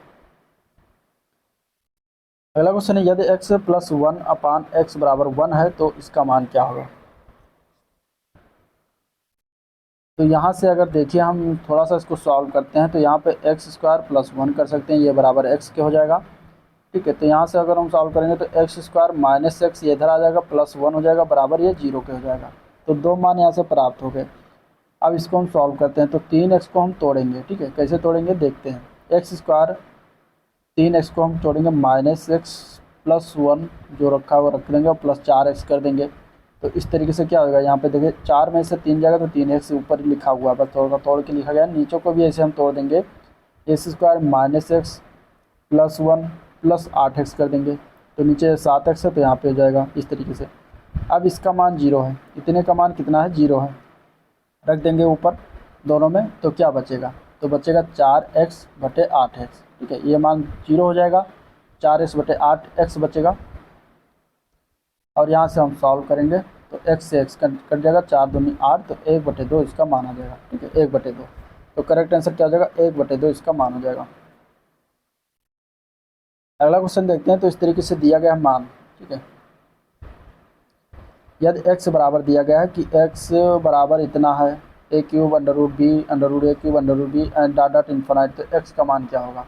अगला क्वेश्चन है, यदि x प्लस 1/x बराबर 1 है तो इसका मान क्या होगा। तो यहाँ से अगर देखिए हम थोड़ा सा इसको सॉल्व करते हैं, तो यहाँ पे x² प्लस 1 कर सकते हैं, ये बराबर x के हो जाएगा। ठीक है, तो यहाँ से अगर हम सॉल्व करेंगे तो x² माइनस x ये इधर आ जाएगा, प्लस 1 हो जाएगा, बराबर ये 0 के हो जाएगा। तो 2 मान यहाँ से प्राप्त हो गए। अब इसको हम सॉल्व करते हैं, तो 3x को हम तोड़ेंगे। ठीक है, कैसे तोड़ेंगे देखते हैं। x² 3x को हम तोड़ेंगे, माइनस x प्लस 1 जो रखा है वो रख देंगे, और प्लस 4x कर देंगे। तो इस तरीके से क्या होगा, यहाँ पे देखिए 4 में से 3 जाएगा तो 3x ऊपर लिखा हुआ है, बस तोड़ के लिखा गया। नीचे को भी ऐसे हम तोड़ देंगे, x² minus x plus 1 plus 8x कर देंगे, तो नीचे 7x है तो यहाँ पे हो जाएगा इस तरीके से। अब इसका मान 0 है, इतने का मान कितना है 0 है, रख देंगे ऊपर दोनों में, तो क्या बचेगा, तो बचेगा 4x/8x। ठीक है, ये मान 0 हो जाएगा, 4x/8x बचेगा, और यहाँ से हम सॉल्व करेंगे तो x से x कट जाएगा, 4 दूनी 8, तो 1/2 इसका मान आ जाएगा। ठीक है, 1/2, तो करेक्ट आंसर क्या हो जाएगा 1/2 इसका मान हो जाएगा। अगला क्वेश्चन देखते हैं, तो इस तरीके से दिया गया मान। ठीक है, यदि x बराबर दिया गया है कि x बराबर इतना है, a³ √b √a³ √b and dot dot infinite, तो x का मान क्या होगा।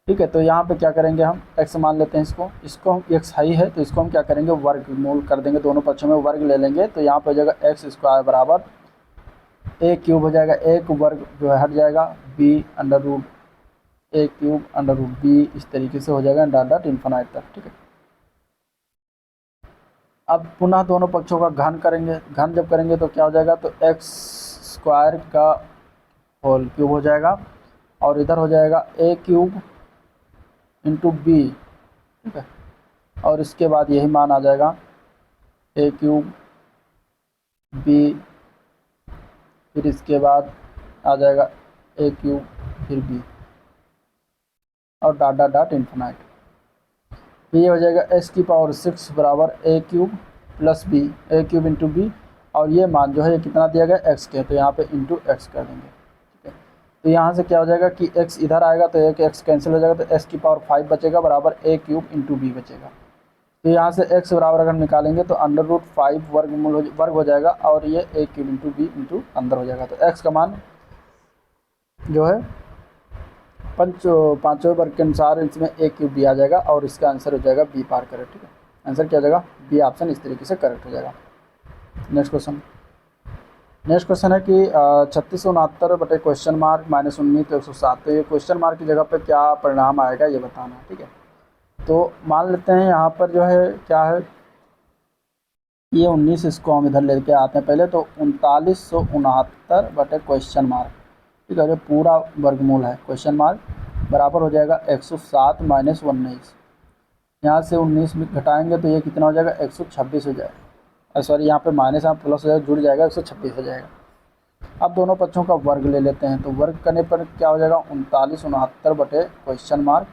ठीक है। तो यहाँ पे क्या करेंगे, हम x मान लेते हैं, इसको हम x हाई है तो इसको हम क्या करेंगे, वर्गमूल कर देंगे, दोनों पक्षों में वर्ग ले लेंगे। तो यहाँ पे हो जाएगा एक्स स्क्वायर बराबर a क्यूब हो जाएगा, एक वर्ग जो है हट जाएगा, b under root a cube under root b, इस तरीके से हो जाएगा डॉट डॉट इन्फिनाइट तक। ठीक है। अब पुनः दोनों पक्षों का घन करेंगे, घन जब करेंगे तो क्या हो जाएगा, तो एक्स स्क्वायर का होल क्यूब हो जाएगा और इधर हो जाएगा a क्यूब इंटू बी। ठीक है। और इसके बाद यही मान आ जाएगा a क्यूब b, फिर इसके बाद आ जाएगा a क्यूब फिर b और डॉट डॉट डॉट इन्फिनाइट। तो ये हो जाएगा s की पावर 6 बराबर a cube plus b, a cube into B, और ये मान जो है ये कितना दिया गया x के, तो यहाँ पे इंटू x कर देंगे। ठीक है। तो यहाँ से क्या हो जाएगा कि x इधर आएगा तो एक x कैंसिल हो जाएगा, तो s की पावर 5 बचेगा बराबर a क्यूब इंटू बी बचेगा। तो यहाँ से x बराबर अगर निकालेंगे तो अंडर रूट 5 वर्ग हो जाएगा और ये a cube into B into अंदर हो जाएगा। तो x का मान जो है पाँचवें वर्ग के अनुसार इसमें a क्यूब भी आ जाएगा और इसका आंसर हो जाएगा बी पार करेक्ट। ठीक है। आंसर क्या हो जाएगा, बी ऑप्शन इस तरीके से करेक्ट हो जाएगा। नेक्स्ट क्वेश्चन है कि 3669 बटे क्वेश्चन मार्क माइनस 19 तो 107, तो ये क्वेश्चन मार्क की जगह पर क्या परिणाम आएगा ये बताना है। ठीक है। तो मान लेते हैं यहाँ पर जो है क्या है, ये 19, इसको हम इधर लेके आते हैं पहले, तो 3969 बटे क्वेश्चन मार्क। ठीक है। जो पूरा वर्गमूल है क्वेश्चन मार्क बराबर हो जाएगा 107 माइनस 19, यहाँ से 19 में घटाएंगे तो ये कितना हो जाएगा 126 हो जाएगा, सॉरी यहाँ पे माइनस यहाँ प्लस हो जाएगा, जुड़ जाएगा 126 हो जाएगा। अब दोनों पक्षों का वर्ग ले लेते हैं, तो वर्ग करने पर क्या हो जाएगा 3969 बटे क्वेश्चन मार्क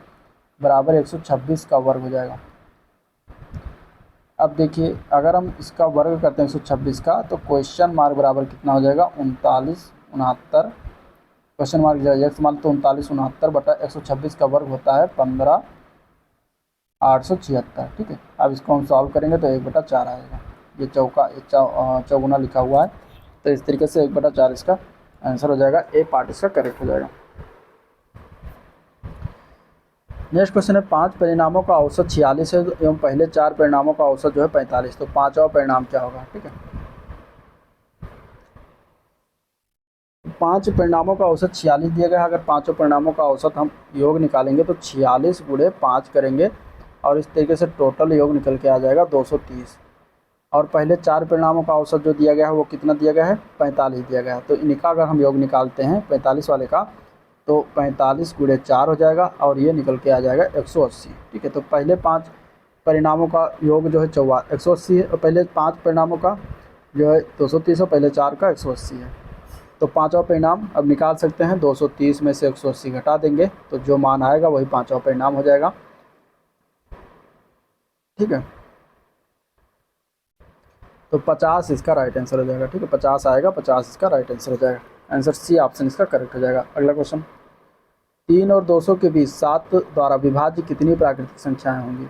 बराबर 126 का वर्ग हो जाएगा। अब देखिए अगर हम इसका वर्ग करते हैं 126 का, तो क्वेश्चन मार्क बराबर कितना हो जाएगा 3969, क्वेश्चन मार्क जाएगा इस्तेमाल, तो 3969 बटा 126 का वर्ग होता है 15876। ठीक है। अब इसको हम सॉल्व करेंगे तो 1/4 आएगा, ये चौगुना लिखा हुआ है, तो इस तरीके से 1/4 इसका आंसर हो जाएगा, ए पार्ट इसका करेक्ट हो जाएगा। नेक्स्ट क्वेश्चन है 5 परिणामों का औसत 46 है एवं पहले 4 परिणामों का औसत जो है 45, तो पांचवा परिणाम क्या होगा। ठीक है। 5 परिणामों का औसत 46 दिया गया है, अगर पांचों परिणामों का औसत हम योग निकालेंगे तो 46 गुणे 5 करेंगे और इस तरीके से टोटल योग निकल के आ जाएगा 230। और पहले 4 परिणामों का औसत जो दिया गया है वो कितना दिया गया है 45 दिया गया है, तो इनका अगर हम योग निकालते हैं 45 वाले का, तो 45 गुणे 4 हो जाएगा और ये निकल के आ जाएगा 180। ठीक है। तो पहले 5 परिणामों का योग जो है 180 है, और पहले 5 परिणामों का जो है 230 है, पहले 4 का 180 है। तो पांचवा परिणाम अब निकाल सकते हैं, 230 में से 180 घटा देंगे तो जो मान आएगा वही पांचवा परिणाम हो जाएगा। ठीक है। तो 50 इसका राइट आंसर हो जाएगा। ठीक है। 50 आएगा, 50 इसका राइट आंसर हो जाएगा। आंसर सी ऑप्शन इसका करेक्ट हो जाएगा। अगला क्वेश्चन, 3 और 200 के बीच 7 द्वारा विभाज्य कितनी प्राकृतिक संख्याएं होंगी।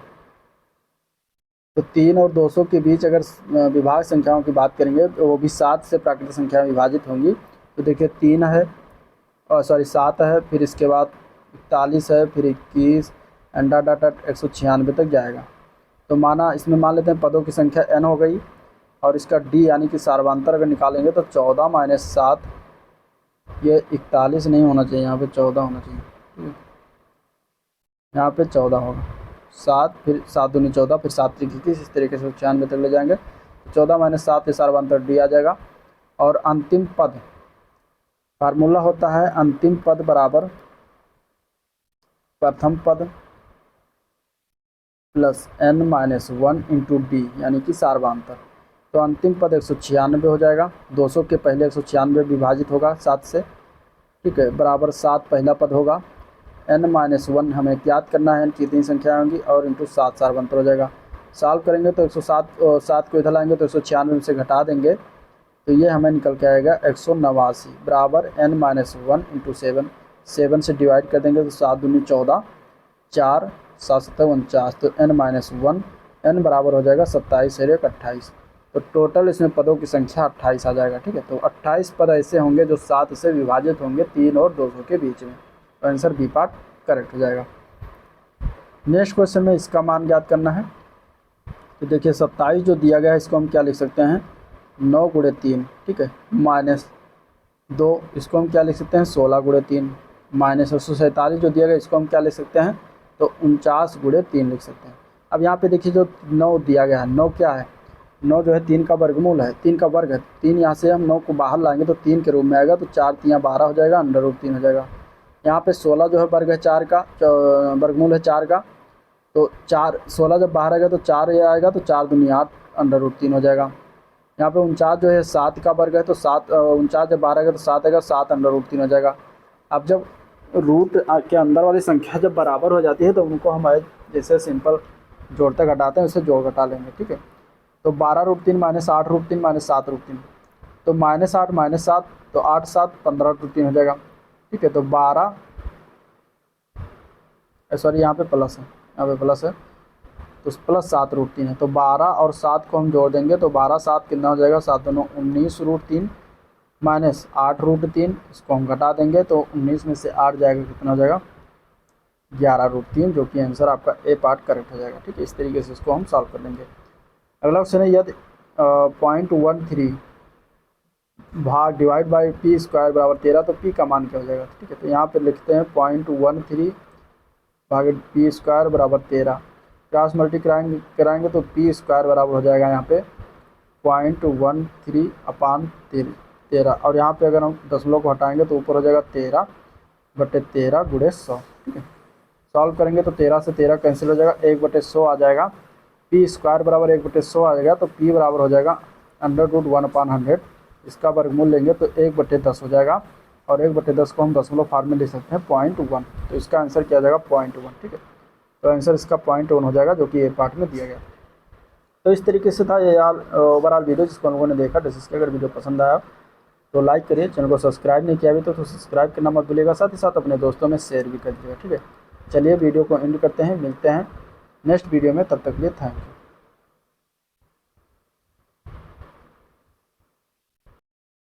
तो 3 और 200 के बीच अगर विभाज्य संख्याओं की बात करेंगे तो वो भी 7 से प्राकृतिक संख्याएं विभाजित होंगी। तो देखिए 3 है और 7 है, फिर इसके बाद 41 है, फिर 21 एंड डॉट डॉट 196 तक जाएगा। तो माना इसमें मान लेते हैं पदों की संख्या n हो गई और इसका d यानी कि सार्वधातर अगर निकालेंगे तो 14 माइनस 7, ये 41 नहीं होना चाहिए, यहाँ पे 14 होना चाहिए, यहाँ पे 14 होगा, 7 फिर 7 दूनी 14 फिर 7 3 21, इस तरीके से 96 तक ले जाएंगे। 14 माइनस 7 ये सार्वधातर d आ जाएगा। और अंतिम पद फार्मूला होता है अंतिम पद बराबर प्रथम पद plus n minus 1 into D यानी कि सार्वधातर। तो अंतिम पद 196 हो जाएगा, 200 के पहले 196 विभाजित होगा 7 से। ठीक है। बराबर 7 पहला पद होगा, n माइनस 1 हमें याद करना है कितनी संख्या होंगी और इंटू 7 सार्वधातर हो जाएगा। सॉल्व करेंगे तो 107 को इधर लाएंगे तो 196 से घटा देंगे तो ये हमें निकल के आएगा 189 बराबर n माइनस 1 इंटू 7 से डिवाइड कर देंगे तो 7 दूनी 14, 4 7 7 49, तो n माइनस 1 n बराबर हो जाएगा 27 से 28। तो टोटल इसमें पदों की संख्या 28 आ जाएगा। ठीक है। तो 28 पद ऐसे होंगे जो 7 से विभाजित होंगे 3 और 200 के बीच में। तो आंसर बी पार्ट करेक्ट हो जाएगा। नेक्स्ट क्वेश्चन में इसका मान ज्ञात करना है। तो देखिए 27 जो दिया गया है इसको हम क्या लिख सकते हैं, 9 गुणे 3, ठीक है, -2, इसको हम क्या लिख सकते हैं, 16 गुणे 3, -147 जो दिया गया इसको हम क्या लिख सकते हैं, तो 49 गुणे 3 लिख सकते हैं। अब यहाँ पे देखिए जो 9 दिया गया है, 9 क्या है, 9 जो है 3 का वर्गमूल है, 3 का वर्ग है। 3 यहाँ से हम 9 को बाहर लाएंगे तो 3 के रूप में आएगा, तो 4 3 12 हो जाएगा, √3 हो जाएगा। यहाँ पे 16 जो है वर्ग है 4 का, वर्गमूल है 4 का, तो 4 16 जब बाहर आएगा तो 4 ये आएगा, तो 4 दूनी 8, √3 हो जाएगा। यहाँ पे 49 जो है 7 का वर्ग है, तो 7 49 जब बाहर आएगा तो 7 आएगा, 7 √3 हो जाएगा। अब जब रूट के अंदर वाली संख्या जब बराबर हो जाती है तो उनको हम जैसे सिंपल जोड़ते घटाते हैं उसे जोड़ घटा लेंगे, ठीक है। तो 12√3 -8√3 -7√3, तो -8 -7, तो 8 7 15√3 हो जाएगा, ठीक है। तो 12 सॉरी यहाँ पे प्लस है, यहाँ पे प्लस है, तो प्लस 7√3 है। तो 12 और 7 को हम जोड़ देंगे तो 12 7 कितना हो जाएगा, 7 दोनों 19√3 -8√3, इसको हम घटा देंगे तो 19 में से 8 जाएगा, कितना हो जाएगा, 11√3, जो कि आंसर आपका ए पार्ट करेक्ट हो जाएगा, ठीक है। इस तरीके से इसको हम सॉल्व कर लेंगे। अगला क्वेश्चन है, यदि 0.13 भाग डिवाइड बाई पी स्क्वायर बराबर 13, तो पी का मान क्या हो जाएगा, ठीक है। तो यहाँ पे लिखते हैं 0.13 भाग पी स्क्वायर बराबर 13, क्रॉस मल्टीप्लाई कराएंगे तो पी स्क्वायर बराबर हो जाएगा यहाँ पे 0.13 अपान 13, और यहाँ पे अगर हम दशमलव को हटाएंगे तो ऊपर हो जाएगा 13/13 गुणे 100, ठीक है। सॉल्व करेंगे तो 13 से 13 कैंसिल हो जाएगा, 1/100 आ जाएगा, पी स्क्वायर बराबर 1/100 आ जाएगा, तो पी बराबर हो जाएगा √1/100, इसका वर्गमूल लेंगे तो 1/10 हो जाएगा, और 1/10 को हम दशमलव फॉर्म में लिख सकते हैं 0.1, तो इसका आंसर क्या आ जाएगा 0.1, ठीक है। तो आंसर इसका 0.1 हो जाएगा, जो कि ए पार्ट में दिया गया। तो इस तरीके से था ये यार ओवरऑल वीडियो जिसको हम लोगों ने देखा डिस्कस किया। अगर वीडियो पसंद आया तो लाइक करिए, चैनल को सब्सक्राइब नहीं किया अभी तो सब्सक्राइब करना मत भूलिएगा, साथ ही साथ अपने दोस्तों में शेयर भी कर दीजिएगा, ठीक है। चलिए वीडियो को एंड करते हैं, मिलते हैं नेक्स्ट वीडियो में, तब तक के लिए थैंक यू।